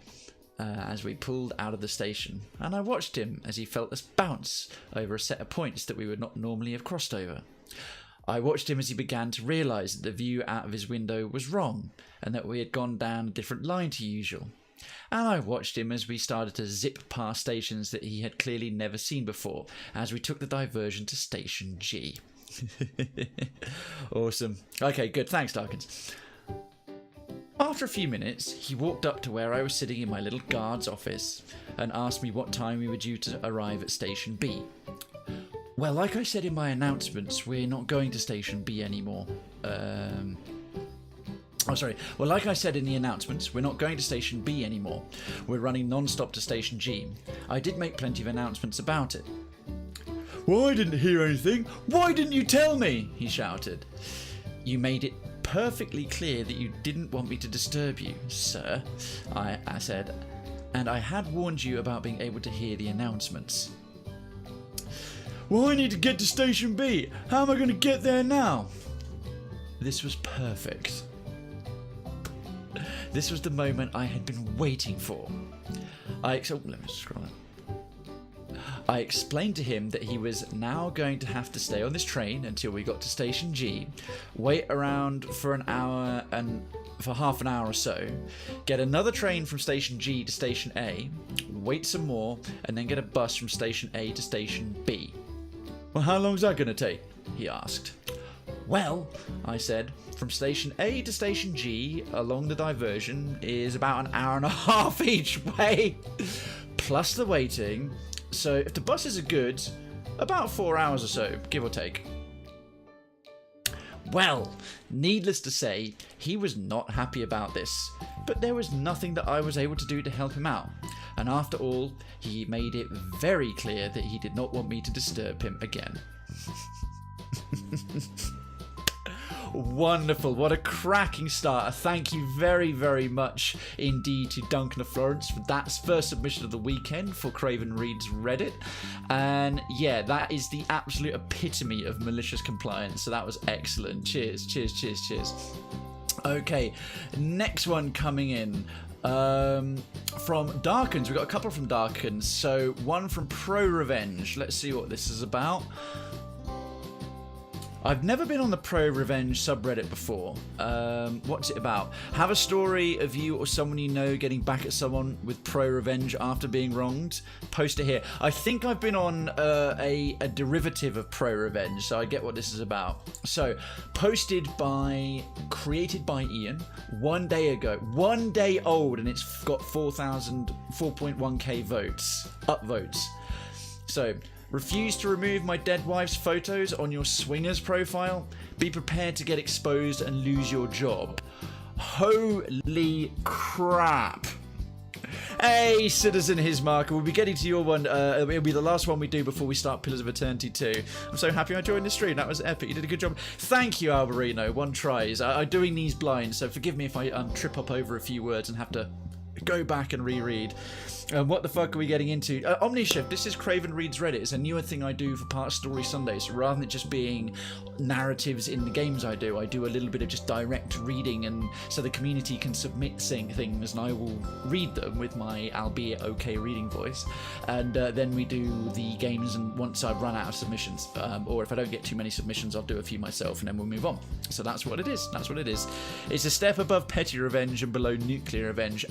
[SPEAKER 1] as we pulled out of the station, and I watched him as he felt us bounce over a set of points that we would not normally have crossed over. I watched him as he began to realise that the view out of his window was wrong, and that we had gone down a different line to usual. And I watched him as we started to zip past stations that he had clearly never seen before, as we took the diversion to Station G. Awesome. Okay, good. Thanks, Darkins. After a few minutes, he walked up to where I was sitting in my little guard's office and asked me what time we were due to arrive at Station B. Well, like I said in my announcements, we're not going to Station B anymore. Well, like I said in the announcements, we're not going to Station B anymore. We're running non-stop to Station G. I did make plenty of announcements about it. Well, I didn't hear anything. Why didn't you tell me? He shouted. You made it perfectly clear that you didn't want me to disturb you, sir, I said, and I had warned you about being able to hear the announcements. Well, I need to get to Station B. How am I going to get there now? This was perfect. This was the moment I had been waiting for. Let me scroll up. I explained to him that he was now going to have to stay on this train until we got to Station G, wait around for an hour and for half an hour or so, get another train from Station G to Station A, wait some more, and then get a bus from Station A to Station B. Well, how long is that going to take? He asked. Well, I said, from Station A to Station G along the diversion is about an hour and a half each way, plus the waiting. So if the buses are good, about 4 hours or so, give or take. Well, needless to say, he was not happy about this, but there was nothing that I was able to do to help him out. And after all, he made it very clear that he did not want me to disturb him again. Wonderful. What a cracking start. Thank you very, very much indeed to Duncan of Florence for that first submission of the weekend for Krayven Reads Reddit. And yeah, that is the absolute epitome of malicious compliance. So that was excellent. Cheers, cheers, cheers, cheers. Okay, next one coming in. From Darkins. We've got a couple from Darkins. So one from Pro Revenge. Let's see what this is about. I've never been on the Pro Revenge subreddit before. What's it about? Have a story of you or someone you know getting back at someone with Pro Revenge after being wronged? Post it here. I think I've been on a derivative of Pro Revenge, so I get what this is about. So, created by Ian 1 day ago. 1 day old, and it's got 4.1k votes. Upvotes. So, refuse to remove my dead wife's photos on your swingers profile? Be prepared to get exposed and lose your job. Holy crap. Hey, Citizen Hismarker, we'll be getting to your one. It'll be the last one we do before we start Pillars of Eternity 2. I'm so happy I joined the stream. That was epic. You did a good job. Thank you, Alberino. One tries. I'm doing these blind, so forgive me if I trip up over a few words and have to go back and reread. What the fuck are we getting into? Omnishift, this is Krayven Reads Reddit. It's a newer thing I do for Part Story Sundays. So rather than it just being narratives in the games I do a little bit of just direct reading, and so the community can submit things and I will read them with my albeit okay reading voice. And then we do the games, and once I've run out of submissions, or if I don't get too many submissions, I'll do a few myself and then we'll move on. So that's what it is. That's what it is. It's a step above petty revenge and below nuclear revenge.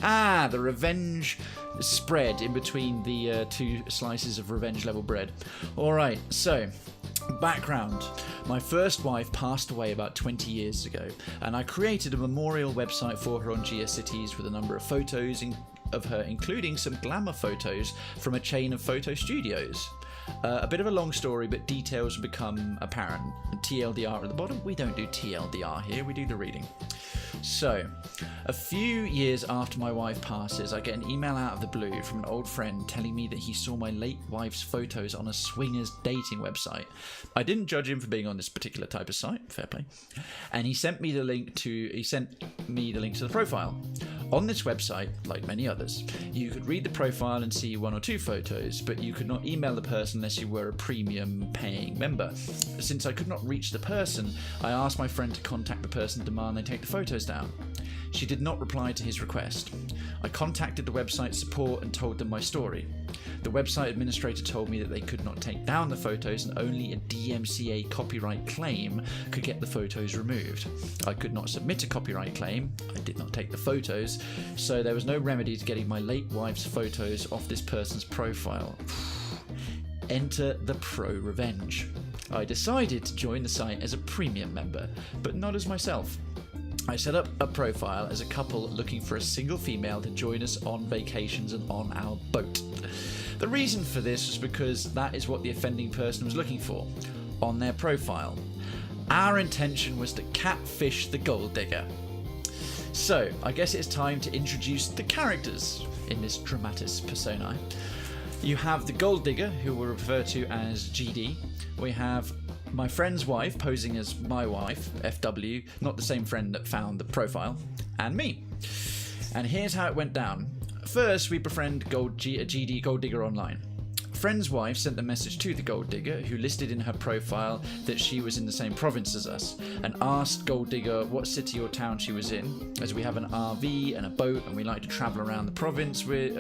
[SPEAKER 1] The revenge spread in between the two slices of revenge level bread. Alright, so Background. My first wife passed away about 20 years ago, and I created a memorial website for her on GeoCities with a number of photos of her, including some glamour photos from a chain of photo studios. A bit of a long story, but details become apparent. TLDR at the bottom. We don't do TLDR here, we do the reading. So, a few years after my wife passes, I get an email out of the blue from an old friend telling me that he saw my late wife's photos on a swingers dating website. I didn't judge him for being on this particular type of site, fair play. And he sent me the link to the profile. On this website, like many others, you could read the profile and see 1 or 2 photos, but you could not email the person unless you were a premium paying member. Since I could not reach the person, I asked my friend to contact the person and demand they take the photos down. She did not reply to his request. I contacted the website support and told them my story. The website administrator told me that they could not take down the photos and only a DMCA copyright claim could get the photos removed. I could not submit a copyright claim, I did not take the photos, so there was no remedy to getting my late wife's photos off this person's profile. Enter the pro revenge. I decided to join the site as a premium member, but not as myself. I set up a profile as a couple looking for a single female to join us on vacations and on our boat. The reason for this was because that is what the offending person was looking for on their profile. Our intention was to catfish the gold digger. So, I guess it's time to introduce the characters in this dramatis personae. You have the gold digger, who we'll refer to as GD. We have my friend's wife posing as my wife, FW, not the same friend that found the profile, and me. And here's how it went down. First, we befriend GD Gold Digger online. Friend's wife sent a message to the Gold Digger, who listed in her profile that she was in the same province as us, and asked Gold Digger what city or town she was in, as we have an RV and a boat, and we like to travel around the province with,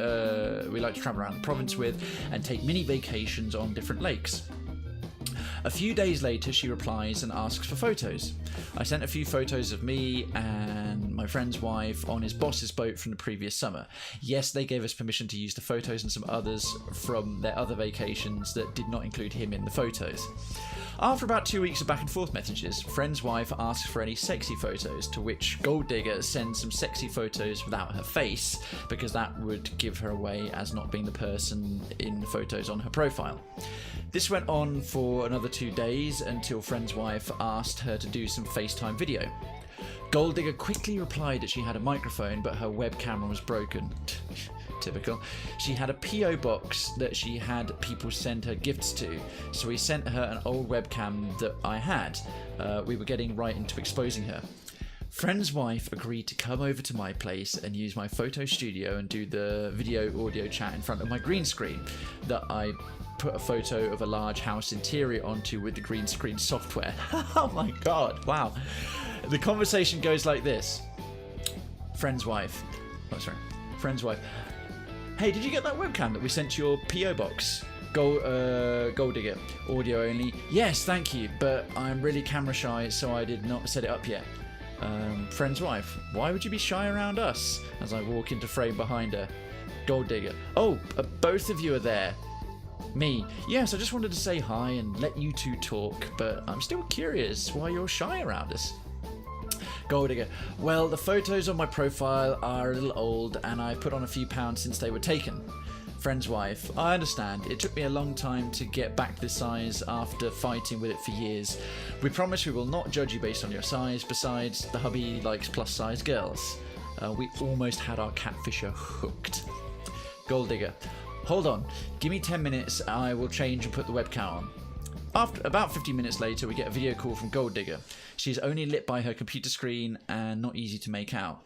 [SPEAKER 1] and take mini vacations on different lakes. A few days later, she replies and asks for photos. I sent a few photos of me and my friend's wife on his boss's boat from the previous summer. Yes, they gave us permission to use the photos and some others from their other vacations that did not include him in the photos. After about 2 weeks of back and forth messages, friend's wife asks for any sexy photos, to which Gold Digger sends some sexy photos without her face, because that would give her away as not being the person in the photos on her profile. This went on for another 2 days until friend's wife asked her to do some FaceTime video. Gold Digger quickly replied that she had a microphone, but her web camera was broken. Typical. She had a PO box that she had people send her gifts to, so we sent her an old webcam that I had. We were getting right into exposing her. Friend's wife agreed to come over to my place and use my photo studio and do the video audio chat in front of my green screen that I put a photo of a large house interior onto with the green screen software. Oh my god, wow. The conversation goes like this. Friend's wife. Hey, did you get that webcam that we sent to your PO box? Gold Digger. Audio only. Yes, thank you, but I'm really camera shy, so I did not set it up yet. Friend's wife. Why would you be shy around us? As I walk into frame behind her. Gold Digger. Oh, both of you are there. Me. Yes, I just wanted to say hi and let you two talk, but I'm still curious why you're shy around us. Gold Digger. Well, the photos on my profile are a little old and I put on a few pounds since they were taken. Friend's wife. I understand. It took me a long time to get back this size after fighting with it for years. We promise we will not judge you based on your size. Besides, the hubby likes plus size girls. We almost had our catfisher hooked. Gold Digger. Hold on. Give me 10 minutes. I will change and put the webcam on. After about 15 minutes later, we get a video call from Gold Digger. She's only lit by her computer screen and not easy to make out.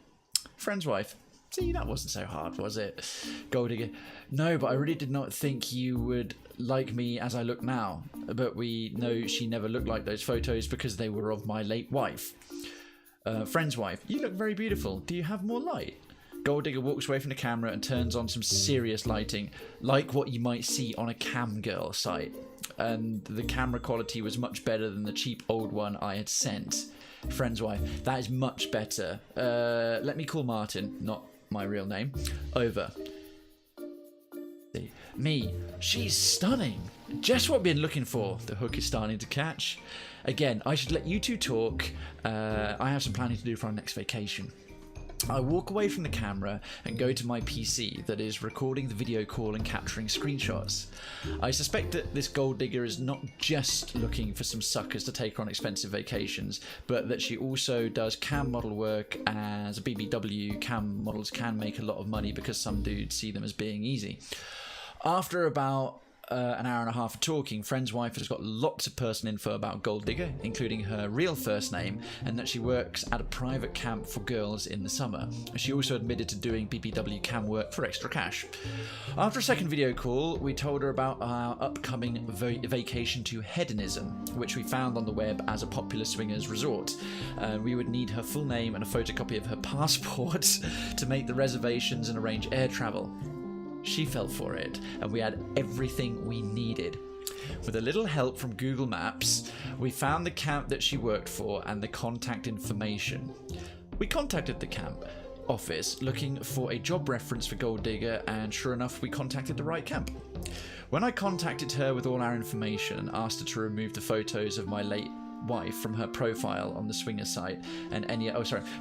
[SPEAKER 1] Friend's wife. See, that wasn't so hard, was it? Gold Digger. No, but I really did not think you would like me as I look now. But we know she never looked like those photos because they were of my late wife. Friend's wife. You look very beautiful. Do you have more light? Gold Digger walks away from the camera and turns on some serious lighting, like what you might see on a cam girl site. And the camera quality was much better than the cheap old one I had sent. Friend's wife. That is much better. Let me call Martin, not my real name. Over. Me, she's stunning. Just what I've been looking for. The hook is starting to catch. Again, I should let you two talk. I have some planning to do for our next vacation. I walk away from the camera and go to my PC that is recording the video call and capturing screenshots. I suspect that this gold digger is not just looking for some suckers to take her on expensive vacations, but that she also does cam model work as a BBW. Cam models can make a lot of money because some dudes see them as being easy. After about an hour and a half of talking, friend's wife has got lots of personal info about Gold Digger, including her real first name and that she works at a private camp for girls in the summer. She also admitted to doing BBW cam work for extra cash. After a second video call, we told her about our upcoming vacation to Hedonism, which we found on the web as a popular swingers resort. We would need her full name and a photocopy of her passport to make the reservations and arrange air travel. She fell for it, and we had everything we needed. With a little help from Google Maps, we found the camp that she worked for and the contact information. We contacted the camp office looking for a job reference for Gold Digger, and sure enough, we contacted the right camp. When I contacted her with all our information and asked her to remove the photos of my late wife from her profile on the swinger site and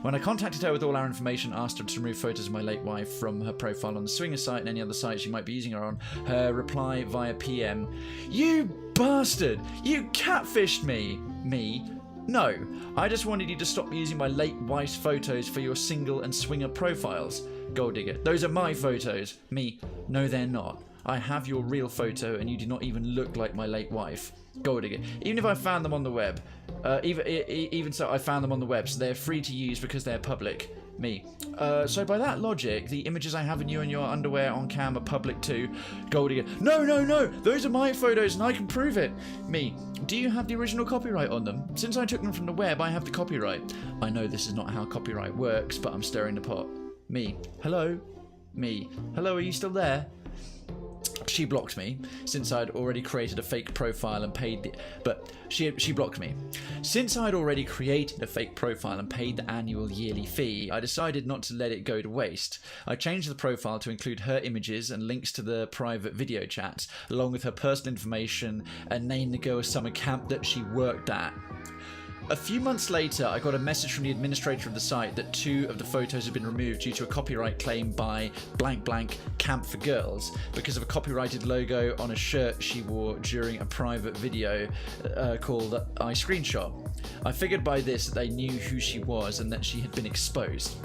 [SPEAKER 1] when I contacted her with all our information, asked her to remove photos of my late wife from her profile on the swinger site and any other site she might be using her on, her reply via PM: "You bastard, you catfished me. No, I just wanted you to stop using my late wife's photos for your single and swinger profiles. Gold digger, those are my photos. Me, no they're not. I have your real photo and you do not even look like my late wife. Gold digger, even if I found them on the web, even so I found them on the web, so they're free to use because they're public. Me, so by that logic, the images I have of you in your underwear on cam are public too. Gold digger, no, those are my photos and I can prove it. Me, do you have the original copyright on them? Since I took them from the web, I have the copyright. I know this is not how copyright works, but I'm stirring the pot. Me, hello? Me, hello, are you still there? She blocked me since I'd already created a fake profile and paid she blocked me. Since I'd already created a fake profile and paid the annual yearly fee, I decided not to let it go to waste. I changed the profile to include her images and links to the private video chats, along with her personal information and named the girl's summer camp that she worked at. A few months later, I got a message from the administrator of the site that 2 of the photos had been removed due to a copyright claim by blank blank Camp for Girls because of a copyrighted logo on a shirt she wore during a private video called I Screenshot. I figured by this that they knew who she was and that she had been exposed.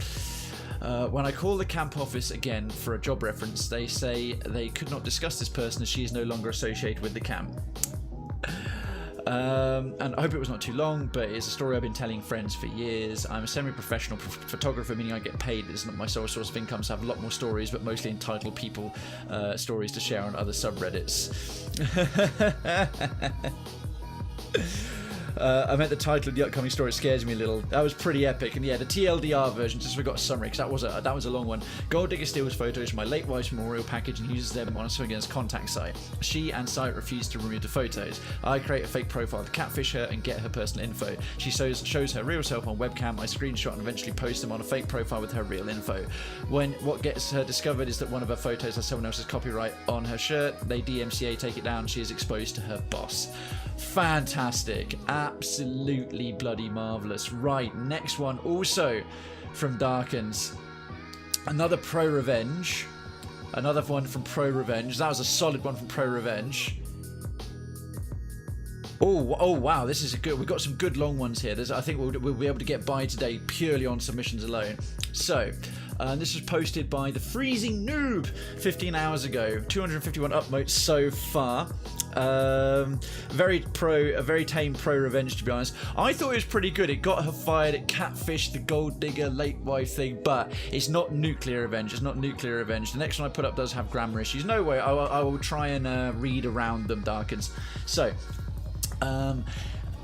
[SPEAKER 1] When I call the camp office again for a job reference, they say they could not discuss this person as she is no longer associated with the camp. And I hope it was not too long, but it's a story I've been telling friends for years. I'm a semi-professional photographer, meaning I get paid. It's not my sole source of income, so I have a lot more stories, but mostly entitled people stories to share on other subreddits. I meant the title of the upcoming story scares me a little. That was pretty epic. And yeah, the TLDR version, just forgot a summary because that was a long one. Gold digger steals photos from my late wife's memorial package and uses them on a swinger's contact site. She and site refuse to remove the photos. I create a fake profile to catfish her and get her personal info. She shows her real self on webcam. I screenshot and eventually post them on a fake profile with her real info. What gets her discovered is that one of her photos has someone else's copyright on her shirt. They DMCA take it down. She is exposed to her boss. Fantastic. Absolutely bloody marvellous. Right, next one also from Darkens. Another Pro Revenge. Another one from Pro Revenge. That was a solid one from Pro Revenge. Oh wow, this is good. We've got some good long ones here. I think we'll be able to get by today purely on submissions alone. So, this was posted by the Freezing Noob 15 hours ago. 251 upvotes so far. A very tame pro revenge, to be honest. I thought it was pretty good. It got her fired, it catfished the gold digger late wife thing, but it's not nuclear revenge. It's not nuclear revenge. The next one I put up does have grammar issues. No way. I will try and read around them, Darkens. So,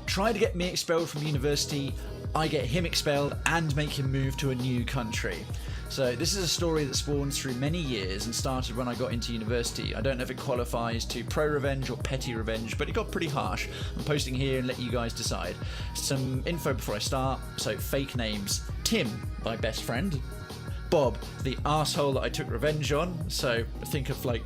[SPEAKER 1] try to get me expelled from university. I get him expelled and make him move to a new country. So this is a story that spawns through many years and started when I got into university. I don't know if it qualifies to pro revenge or petty revenge, but it got pretty harsh. I'm posting here and let you guys decide. Some info before I start. So fake names. Tim, my best friend. Bob, the asshole that I took revenge on. So think of like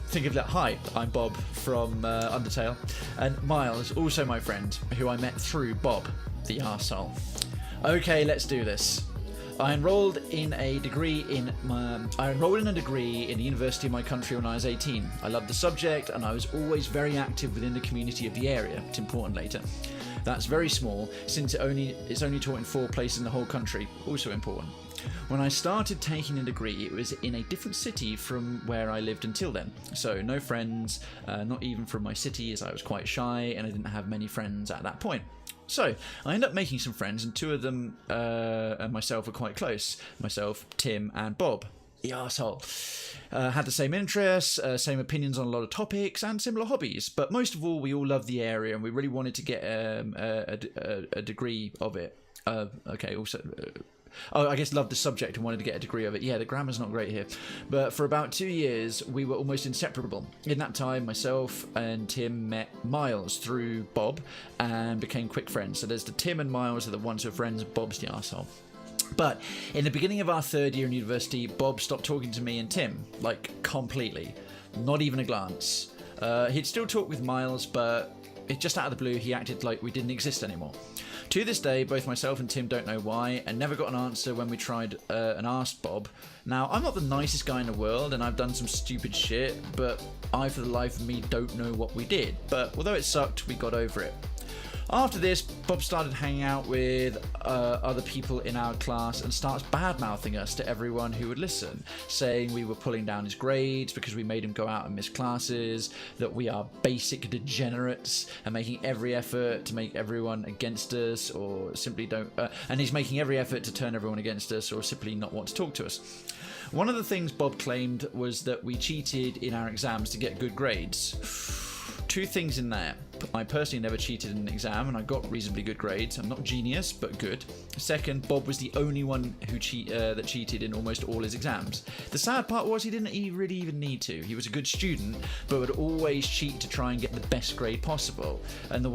[SPEAKER 1] think of that. Hi, I'm Bob from Undertale, and Miles, also my friend, who I met through Bob, the arsehole. Okay, let's do this. I enrolled in a degree in the university of my country when I was 18. I loved the subject, and I was always very active within the community of the area. It's important later. That's very small, since it's only taught in 4 places in the whole country. Also important. When I started taking a degree, it was in a different city from where I lived until then. So no friends, not even from my city, as I was quite shy and I didn't have many friends at that point. So I ended up making some friends, and 2 of them and myself were quite close. Myself, Tim, and Bob, the arsehole. Had the same interests, same opinions on a lot of topics, and similar hobbies. But most of all, we all loved the area, and we really wanted to get a degree of it. I guess loved the subject and wanted to get a degree of it. Yeah, the grammar's not great here. But for about 2 years, we were almost inseparable. In that time, myself and Tim met Miles through Bob and became quick friends. So there's the Tim and Miles are the ones who are friends, and Bob's the arsehole. But in the beginning of our 3rd year in university, Bob stopped talking to me and Tim, like completely. Not even a glance. He'd still talk with Miles, but just out of the blue, he acted like we didn't exist anymore. To this day, both myself and Tim don't know why, and never got an answer when we tried and asked Bob. Now, I'm not the nicest guy in the world, and I've done some stupid shit, but I, for the life of me, don't know what we did. But although it sucked, we got over it. After this, Bob started hanging out with other people in our class and starts bad-mouthing us to everyone who would listen, saying we were pulling down his grades because we made him go out and miss classes, that we are basic degenerates, and making every effort to make everyone against us, or simply don't... and he's making every effort to turn everyone against us, or simply not want to talk to us. One of the things Bob claimed was that we cheated in our exams to get good grades. 2 things in there. I personally never cheated in an exam, and I got reasonably good grades. I'm not genius, but good. Second, Bob was the only one who that cheated in almost all his exams. The sad part was he didn't really even need to. He was a good student, but would always cheat to try and get the best grade possible. And the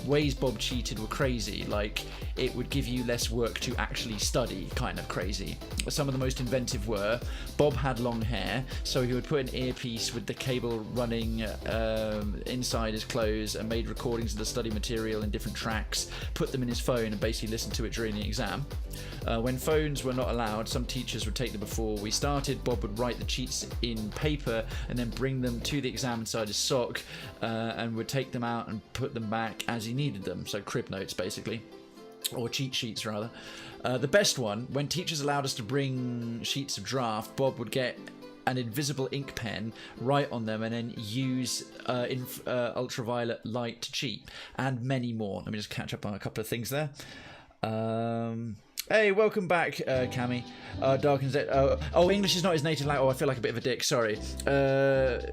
[SPEAKER 1] ways Bob cheated were crazy. Like, it would give you less work to actually study, kind of crazy. Some of the most inventive were, Bob had long hair, so he would put an earpiece with the cable running inside his clothes and made recordings of the study material in different tracks, put them in his phone and basically listened to it during the exam. When phones were not allowed, some teachers would take them before we started. Bob would write the cheats in paper and then bring them to the exam inside his sock, and would take them out and put them back as he needed them. So crib notes, basically. Or cheat sheets, rather. The best one, when teachers allowed us to bring sheets of draft, Bob would get an invisible ink pen, write on them, and then use ultraviolet light to cheat, and many more. Let me just catch up on a couple of things there. Hey, welcome back, Cammy. Dark and English is not his native language. Oh, I feel like a bit of a dick. Sorry.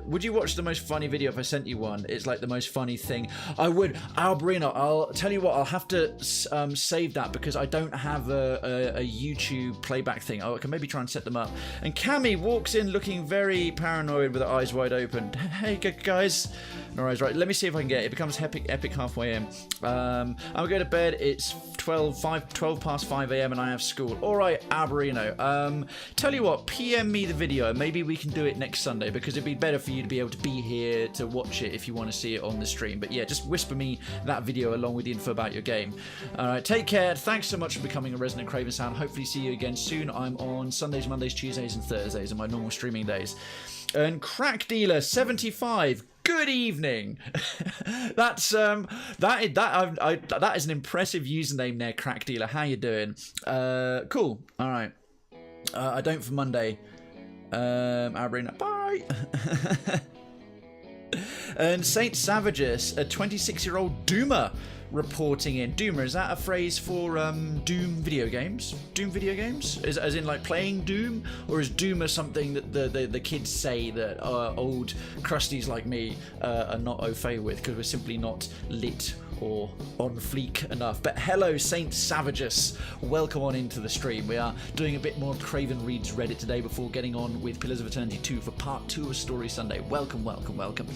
[SPEAKER 1] Would you watch the most funny video if I sent you one? It's like the most funny thing. I would. Alberino, I'll tell you what. I'll have to save that because I don't have a YouTube playback thing. I can maybe try and set them up. And Cammy walks in looking very paranoid with her eyes wide open. Hey, guys. No eyes right. Let me see if I can get it. It becomes epic halfway in. I'm gonna go to bed. It's 12 past 5 a.m. and I have school. Alright, Alberino. Tell you what, PM me the video. Maybe we can do it next Sunday because it'd be better for you to be able to be here to watch it if you want to see it on the stream. But yeah, just whisper me that video along with the info about your game. Alright, take care. Thanks so much for becoming a resident Krayven sound. Hopefully see you again soon. I'm on Sundays, Mondays, Tuesdays and Thursdays on my normal streaming days. And Crack Dealer 75. Good evening. That is an impressive username there, Crack Dealer. How you doing? Cool. All right. I don't for Monday. Alberina. Bye. And Saint Savages, a 26-year-old Doomer, reporting in. Doomer, is that a phrase for Doom video games? Doom video games? As in like playing Doom? Or is Doomer something that the kids say that old crusties like me are not au fait with because we're simply not lit or on fleek enough? But hello, Saint Savages. Welcome on into the stream. We are doing a bit more Krayven Reads Reddit today before getting on with Pillars of Eternity 2 for part 2 of Story Sunday. Welcome, welcome, welcome.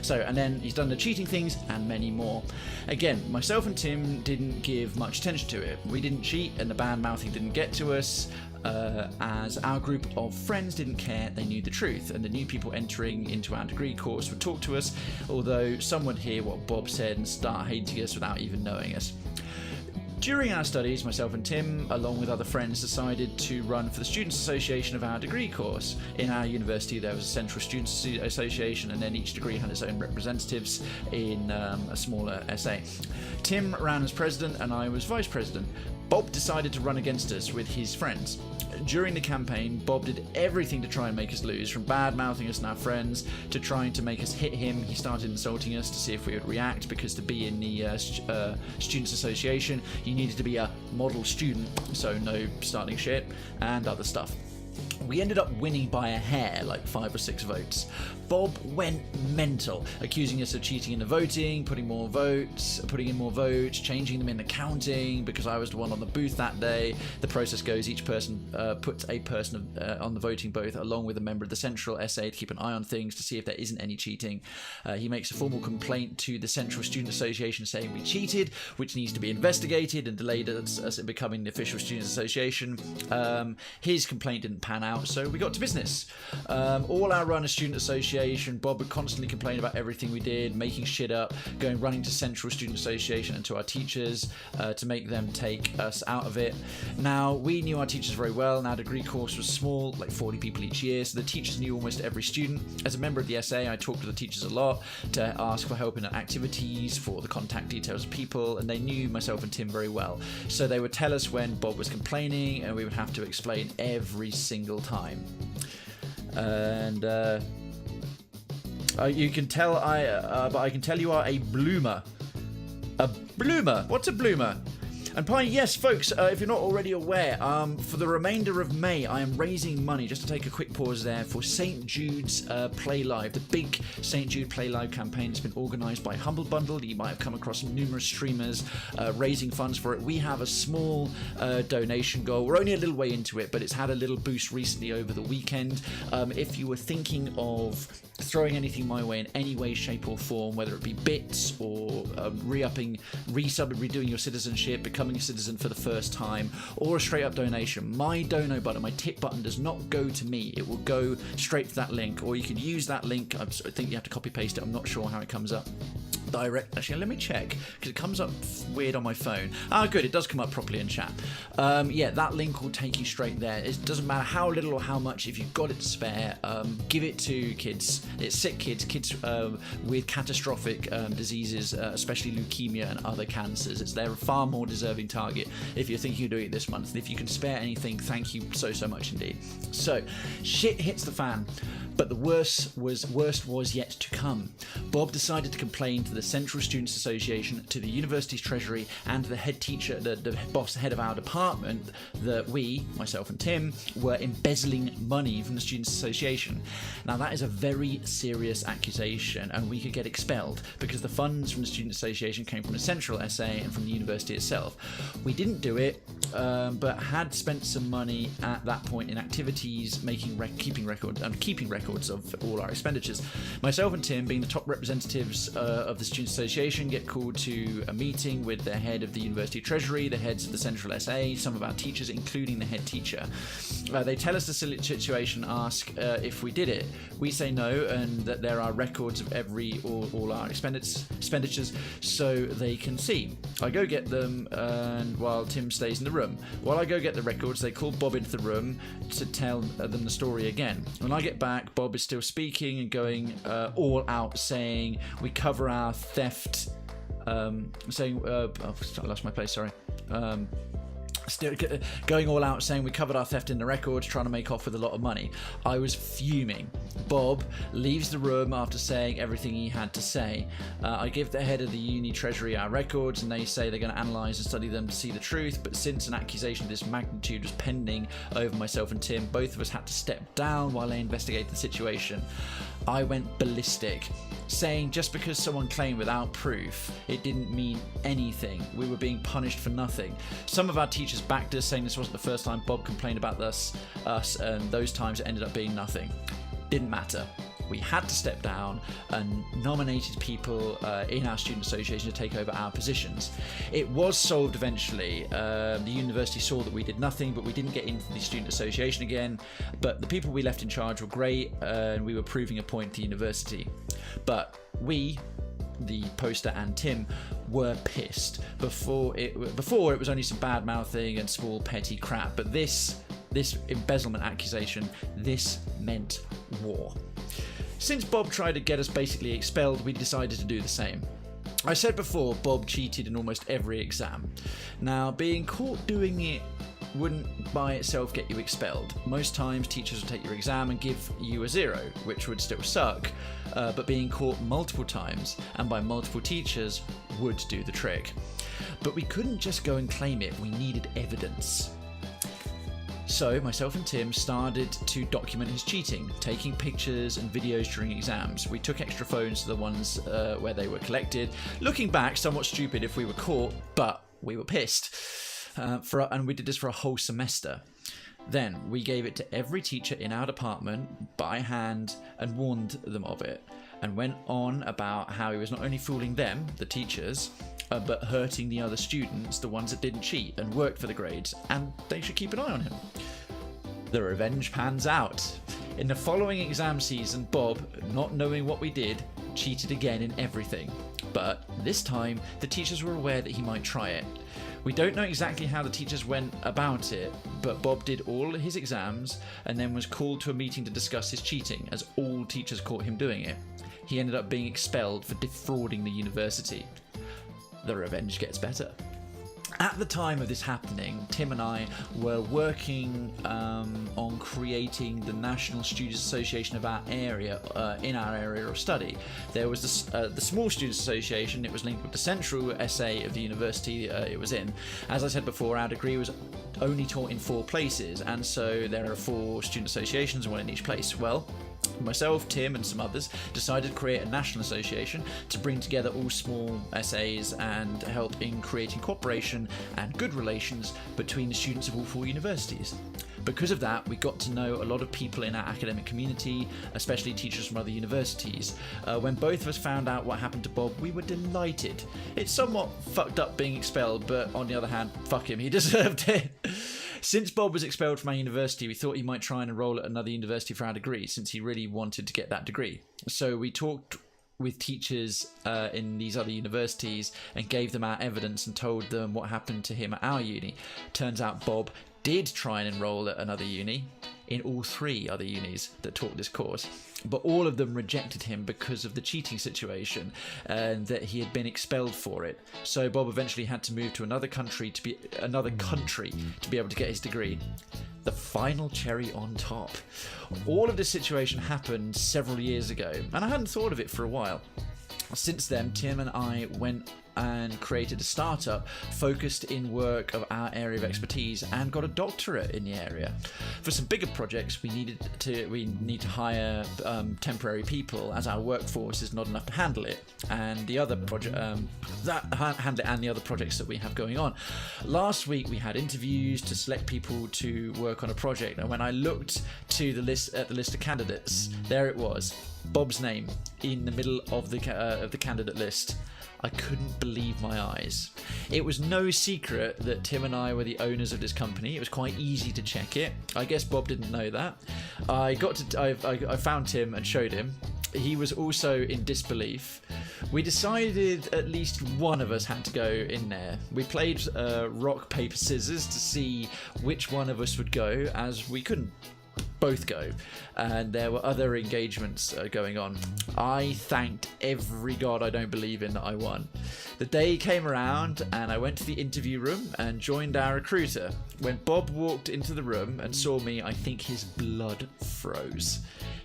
[SPEAKER 1] So, and then he's done the cheating things and many more. Again, myself and Tim didn't give much attention to it. We didn't cheat and the bad mouthing didn't get to us. as our group of friends didn't care, they knew the truth, and the new people entering into our degree course would talk to us, although some would hear what Bob said and start hating us without even knowing us. During our studies, myself and Tim, along with other friends, decided to run for the Students' Association of our degree course. In our university, there was a central Students' Association, and then each degree had its own representatives in a smaller SA. Tim ran as president, and I was vice president. Bob decided to run against us with his friends. During the campaign, Bob did everything to try and make us lose, from bad-mouthing us and our friends to trying to make us hit him. He started insulting us to see if we would react, because to be in the Students' Association, you needed to be a model student, so no starting shit and other stuff. We ended up winning by a hair, like 5 or 6 votes. Bob went mental, accusing us of cheating in the voting, putting in more votes, changing them in the counting, because I was the one on the booth that day. The process goes, each person puts a person on the voting booth along with a member of the central SA to keep an eye on things to see if there isn't any cheating. He makes a formal complaint to the Central Student Association saying we cheated, which needs to be investigated and delayed us becoming the official Students Association. His complaint didn't pan out, so we got to business. All our run as Student Association, Bob would constantly complain about everything we did, making shit up, running to Central Student Association and to our teachers to make them take us out of it. Now, we knew our teachers very well, and our degree course was small, like 40 people each year, so the teachers knew almost every student. As a member of the SA, I talked to the teachers a lot to ask for help in activities, for the contact details of people, and they knew myself and Tim very well. So they would tell us when Bob was complaining, and we would have to explain every single time. And you can tell but I can tell you are a bloomer. A bloomer? What's a bloomer? And Piney, yes, folks, if you're not already aware, for the remainder of May, I am raising money, just to take a quick pause there, for St. Jude's Play Live. The big St. Jude Play Live campaign has been organised by Humble Bundle. You might have come across numerous streamers raising funds for it. We have a small donation goal. We're only a little way into it, but it's had a little boost recently over the weekend. If you were thinking of throwing anything my way in any way, shape or form, whether it be bits or redoing your citizenship, becoming a citizen for the first time, or a straight up donation, my dono button, my tip button does not go to me. It will go straight to that link, or you can use that link. I think you have to copy paste it. I'm not sure how it comes up. Actually, let me check, because it comes up weird on my phone. Good, it does come up properly in chat. Yeah, that link will take you straight there. It doesn't matter how little or how much. If you've got it to spare, give it to kids. It's sick kids with catastrophic diseases, especially leukemia and other cancers. They're a far more deserving target if you're thinking of doing it this month. And if you can spare anything, thank you so much indeed. So, shit hits the fan. But the worst was yet to come. Bob decided to complain to the Central Students Association, to the university's treasury, and to the head teacher, the boss, head of our department, that we, myself and Tim, were embezzling money from the Students Association. Now, that is a very serious accusation, and we could get expelled, because the funds from the Student Association came from the Central SA and from the university itself. We didn't do it, but had spent some money at that point in activities, keeping records of all our expenditures. Myself and Tim, being the top representatives of the Students Association, get called to a meeting with the head of the university treasury, the heads of the Central SA, some of our teachers, including the head teacher. They tell us the situation, ask if we did it. We say no, and that there are records of all our expenditures, so they can see. I go get them, and while Tim stays in the room. While I go get the records, they call Bob into the room to tell them the story again. When I get back, Bob is still speaking and going all out, saying we cover our theft, I lost my place, sorry. Still going all out, saying we covered our theft in the records, trying to make off with a lot of money. I was fuming. Bob leaves the room after saying everything he had to say. I give the head of the uni treasury our records, and they say they're going to analyse and study them to see the truth, but since an accusation of this magnitude was pending over myself and Tim, both of us had to step down while they investigated the situation. I went ballistic, saying just because someone claimed without proof, it didn't mean anything. We were being punished for nothing. Some of our teachers backed us, saying this wasn't the first time Bob complained about us, and those times it ended up being nothing. Didn't matter. we had to step down and nominated people in our student association to take over our positions. It was solved eventually. The university saw that we did nothing, but we didn't get into the student association again. But the people we left in charge were great, and we were proving a point to the university. But we, the poster and Tim, were pissed. Before it was only some bad mouthing and small petty crap, but this embezzlement accusation, this meant war. Since Bob tried to get us basically expelled, we decided to do the same. I said before, Bob cheated in almost every exam. Now, being caught doing it wouldn't by itself get you expelled. Most times teachers would take your exam and give you a 0, which would still suck, but being caught multiple times, and by multiple teachers, would do the trick. But we couldn't just go and claim it, we needed evidence. So myself and Tim started to document his cheating, taking pictures and videos during exams. We took extra phones to the ones where they were collected. Looking back, somewhat stupid if we were caught, but we were pissed. And we did this for a whole semester. Then we gave it to every teacher in our department by hand and warned them of it, and went on about how he was not only fooling them, the teachers, but hurting the other students, the ones that didn't cheat and worked for the grades, and they should keep an eye on him. The revenge pans out. In the following exam season, Bob, not knowing what we did, cheated again in everything. But this time, the teachers were aware that he might try it. We don't know exactly how the teachers went about it, but Bob did all his exams and then was called to a meeting to discuss his cheating, as all teachers caught him doing it. He ended up being expelled for defrauding the university. The revenge gets better. At the time of this happening, Tim and I were working on creating the National Students Association of our area, in our area of study. There was the small Students Association. It was linked with the central SA of the university it was in. As I said before, our degree was only taught in 4 places, and so there are 4 student associations, one in each place. Well, myself, Tim, and some others decided to create a national association to bring together all small SAs and help in creating cooperation and good relations between the students of all 4 universities. Because of that, we got to know a lot of people in our academic community, especially teachers from other universities. When both of us found out what happened to Bob, we were delighted. It's somewhat fucked up being expelled, but on the other hand, fuck him, he deserved it. Since Bob was expelled from our university, we thought he might try and enroll at another university for our degree, since he really wanted to get that degree. So we talked with teachers in these other universities and gave them our evidence and told them what happened to him at our uni. Turns out Bob did try and enroll at another uni, in all 3 other unis that taught this course, but all of them rejected him because of the cheating situation and that he had been expelled for it. So Bob eventually had to move to another country to be able to get his degree. The final cherry on top. All of this situation happened several years ago, and I hadn't thought of it for a while. Since then, Tim and I went and created a startup focused in work of our area of expertise and got a doctorate in the area. For some bigger projects, we need to hire temporary people, as our workforce is not enough to handle it, and the other project and the other projects that we have going on. Last week we had interviews to select people to work on a project, and when I looked to the list of candidates, there it was, Bob's name in the middle of the candidate list. I couldn't believe my eyes. It was no secret that Tim and I were the owners of this company. It was quite easy to check it. I guess Bob didn't know that. I found Tim and showed him. He was also in disbelief. We decided at least one of us had to go in there. We played rock, paper, scissors to see which one of us would go, as we couldn't both go, and there were other engagements going on. I thanked every god I don't believe in that I won. The day came around and I went to the interview room and joined our recruiter. When Bob walked into the room and saw me, I think his blood froze.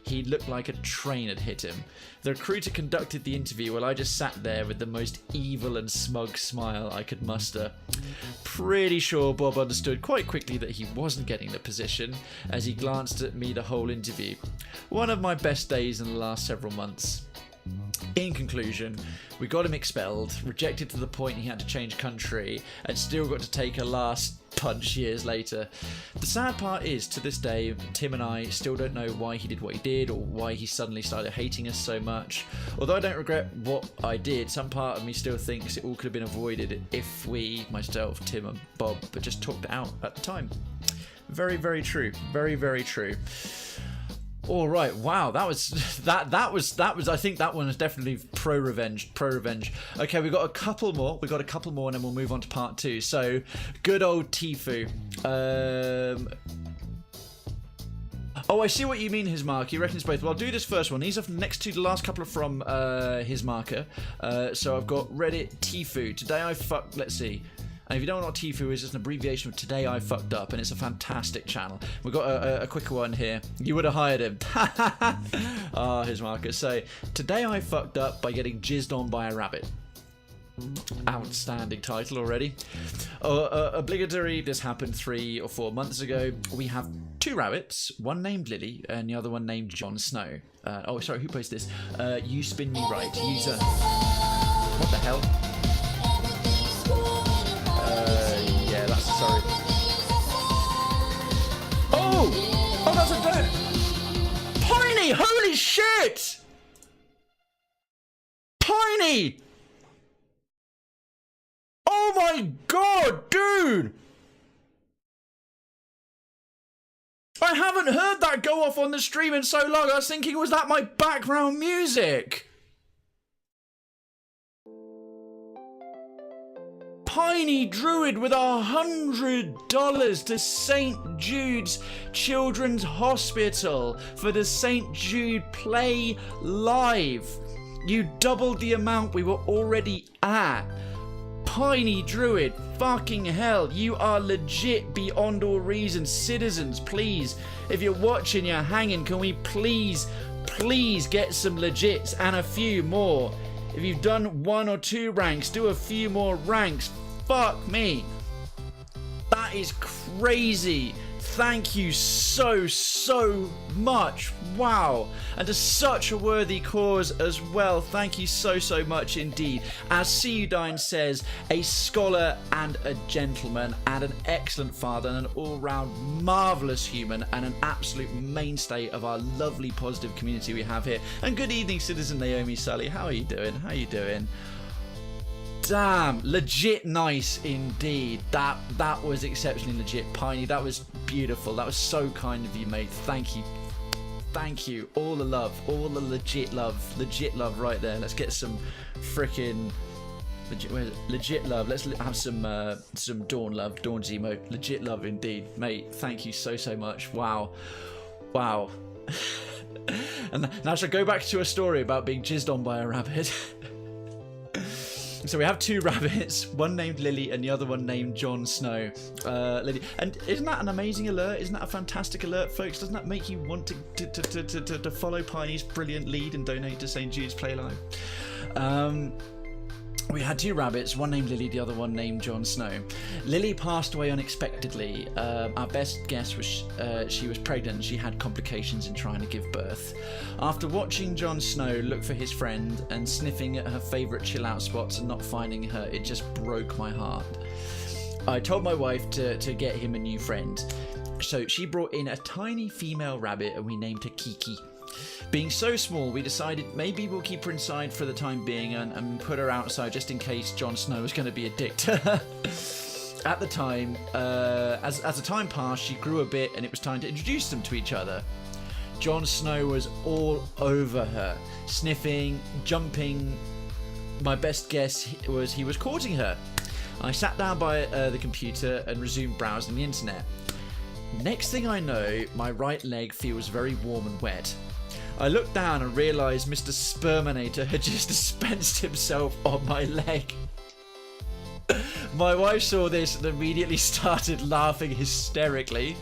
[SPEAKER 1] He looked like a train had hit him. The recruiter conducted the interview while I just sat there with the most evil and smug smile I could muster. Pretty sure Bob understood quite quickly that he wasn't getting the position, as he glanced at me the whole interview. One of my best days in the last several months. In conclusion, we got him expelled, rejected to the point he had to change country, and still got to take a last punch years later. The sad part is, to this day, Tim and I still don't know why he did what he did, or why he suddenly started hating us so much. Although I don't regret what I did, some part of me still thinks it all could have been avoided if we, myself, Tim and Bob, but just talked it out at the time. Very, very true. Very, very true. All right, wow, that was I think that one is definitely pro revenge. Okay, we got a couple more and then we'll move on to part 2. So good old Tifu. Oh, I see what you mean, his mark. He reckons both. Well, I'll do this first one. These are next to the last couple are from his marker. So I've got Reddit Tifu. Today I fucked, let's see. And if you don't know what Tifu is, it's an abbreviation of Today I Fucked Up, and it's a fantastic channel. We've got a quicker one here. You would have hired him. Ah, his marker. So, today I fucked up by getting jizzed on by a rabbit. Outstanding title already. Obligatory, this happened 3 or 4 months ago. We have 2 rabbits, one named Lily and the other one named Jon Snow. Oh, sorry, who posted this? You Spin Me Right. User. What the hell? Yeah, that's sorry. Oh, that's a bird. Piney, holy shit! Piney! Oh my god, dude! I haven't heard that go off on the stream in so long. I was thinking, was that my background music? Piney Druid with $100 to St. Jude's Children's Hospital for the St. Jude Play Live. You doubled the amount we were already at. Piney Druid, fucking hell, you are legit beyond all reason. Citizens, please, if you're watching, you're hanging, can we please get some legits and a few more? If you've done 1 or 2 ranks, do a few more ranks. Fuck me. That is crazy. Thank you so much. Wow. And to such a worthy cause as well. Thank you so much indeed. As Seudine says, a scholar and a gentleman and an excellent father and an all-round marvellous human and an absolute mainstay of our lovely positive community we have here. And good evening, citizen Naomi Sully. How are you doing? How are you doing? Damn, legit nice indeed. That was exceptionally legit, Piney. That was beautiful. That was so kind of you, mate. Thank you. Thank you. All the love, all the legit love right there. Let's get some freaking legit love. Let's have some Dawn love, Dawn's emote. Legit love indeed, mate. Thank you so much. Wow. And now shall I go back to a story about being jizzed on by a rabbit? So we have 2 rabbits, one named Lily and the other one named Jon Snow. Lily, and isn't that an amazing alert? Isn't that a fantastic alert, folks? Doesn't that make you want to follow Piney's brilliant lead and donate to St. Jude's Play Live? We had 2 rabbits, one named Lily, the other one named Jon Snow. Lily passed away unexpectedly. Our best guess was she was pregnant. She had complications in trying to give birth. After watching Jon Snow look for his friend and sniffing at her favourite chill-out spots and not finding her, it just broke my heart. I told my wife to get him a new friend. So she brought in a tiny female rabbit and we named her Kiki. Being so small, we decided maybe we'll keep her inside for the time being and put her outside just in case Jon Snow was going to be a dick to her. At the time, as the time passed, she grew a bit and it was time to introduce them to each other. Jon Snow was all over her, sniffing, jumping. My best guess was he was courting her. I sat down by the computer and resumed browsing the internet. Next thing I know, my right leg feels very warm and wet. I looked down and realised Mr. Sperminator had just dispensed himself on my leg. My wife saw this and immediately started laughing hysterically.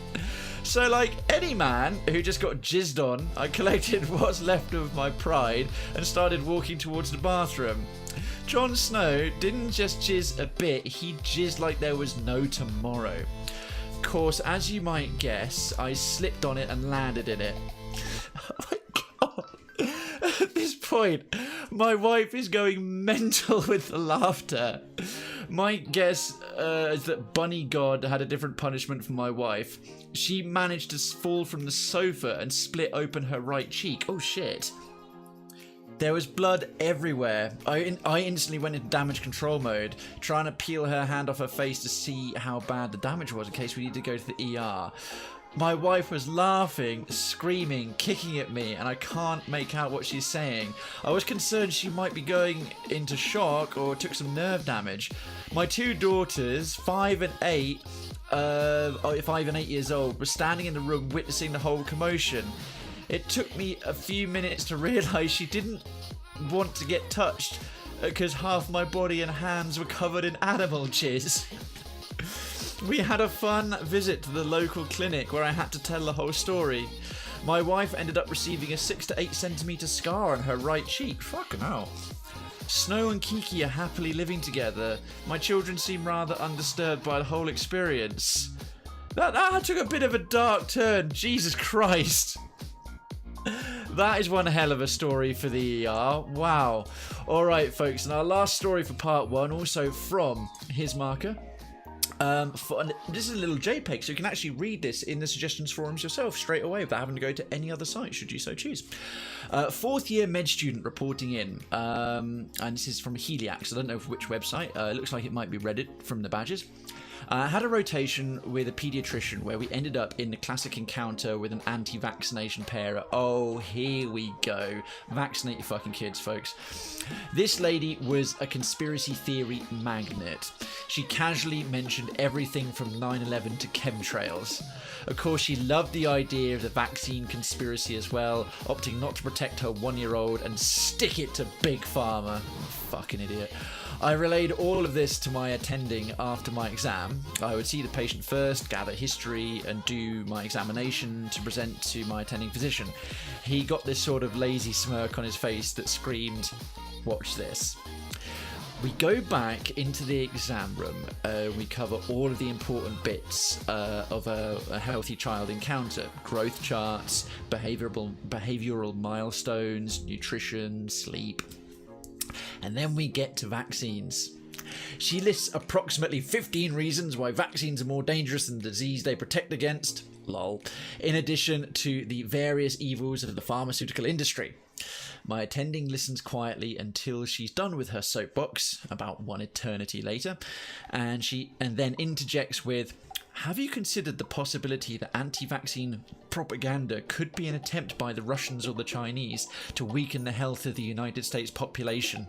[SPEAKER 1] So like any man who just got jizzed on, I collected what's left of my pride and started walking towards the bathroom. Jon Snow didn't just jizz a bit, he jizzed like there was no tomorrow. Of course, as you might guess, I slipped on it and landed in it. Oh my god. At this point, My wife is going mental with the laughter. My guess is that Bunny God had a different punishment for my wife. She managed to fall from the sofa and split open her right cheek. Oh shit. There was blood everywhere. I instantly went into damage control mode, trying to peel her hand off her face to see how bad the damage was in case we need to go to the ER. My wife was laughing, screaming, kicking at me, and I can't make out what she's saying. I was concerned she might be going into shock or took some nerve damage. My two daughters, 5 and 8 years old, were standing in the room witnessing the whole commotion. It took me a few minutes to realise she didn't want to get touched because half my body and hands were covered in animal jizz. We had a fun visit to the local clinic where I had to tell the whole story. My wife ended up receiving a 6 to 8 centimetre scar on her right cheek. Fucking hell. Snow and Kiki are happily living together. My children seem rather undisturbed by the whole experience. That took a bit of a dark turn. Jesus Christ. That is one hell of a story for the ER. Wow. Alright, folks, and our last story for part 1, also from his marker. This is a little JPEG, so you can actually read this in the suggestions forums yourself straight away without having to go to any other site, should you so choose. 4th year med student reporting in, and this is from Heliax. I don't know for which website. It looks like it might be Reddit from the badges. Had a rotation with a paediatrician where we ended up in the classic encounter with an anti-vaccination parent. Oh, here we go. Vaccinate your fucking kids, folks. This lady was a conspiracy theory magnet. She casually mentioned everything from 9/11 to chemtrails. Of course, she loved the idea of the vaccine conspiracy as well, opting not to protect her 1-year-old and stick it to Big Pharma. Fucking idiot. I relayed all of this to my attending after my exam. I would see the patient first, gather history, and do my examination to present to my attending physician. He got this sort of lazy smirk on his face that screamed, "Watch this." We go back into the exam room. We cover all of the important bits of a healthy child encounter. Growth charts, behavioral milestones, nutrition, sleep. And then we get to vaccines. She lists approximately 15 reasons why vaccines are more dangerous than the disease they protect against. Lol. In addition to the various evils of the pharmaceutical industry. My attending listens quietly until she's done with her soapbox, about one eternity later, and then interjects with, "Have you considered the possibility that anti-vaccine propaganda could be an attempt by the Russians or the Chinese to weaken the health of the United States population?"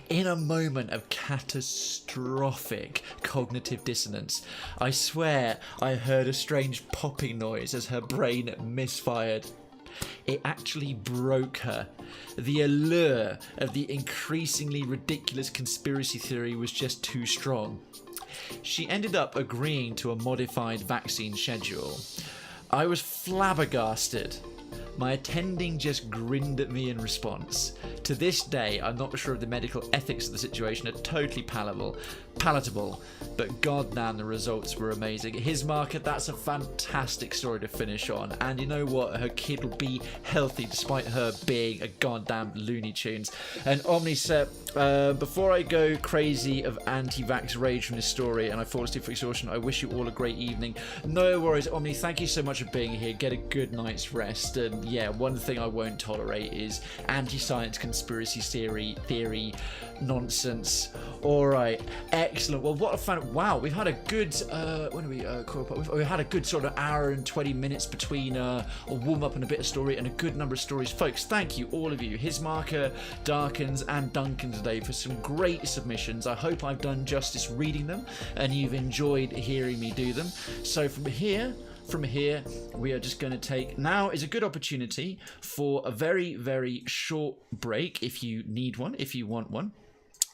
[SPEAKER 1] In a moment of catastrophic cognitive dissonance, I swear I heard a strange popping noise as her brain misfired. It actually broke her. The allure of the increasingly ridiculous conspiracy theory was just too strong. She ended up agreeing to a modified vaccine schedule. I was flabbergasted. My attending just grinned at me in response. To this day, I'm not sure if the medical ethics of the situation are totally palatable, but goddamn, the results were amazing. His market, that's a fantastic story to finish on. And you know what? Her kid will be healthy despite her being a goddamn Looney Tunes. And Omnicep, before I go crazy of anti-vax rage from this story and I fall asleep for exhaustion, I wish you all a great evening. No worries, Omni, thank you so much for being here. Get a good night's rest. And yeah, one thing I won't tolerate is anti-science conspiracy theory nonsense. All right, excellent. Well, what a fun. Wow, we've had a good when are we we've had a good sort of hour and 20 minutes between a warm up and a bit of story and a good number of stories, folks. Thank you, all of you, his marker, Darkins, and Duncan today for some great submissions. I hope I've done justice reading them and you've enjoyed hearing me do them. So from here, we are just going to take... Now is a good opportunity for a very, very short break if you need one, if you want one,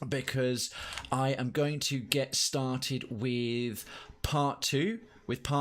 [SPEAKER 1] because I am going to get started with part 2, with part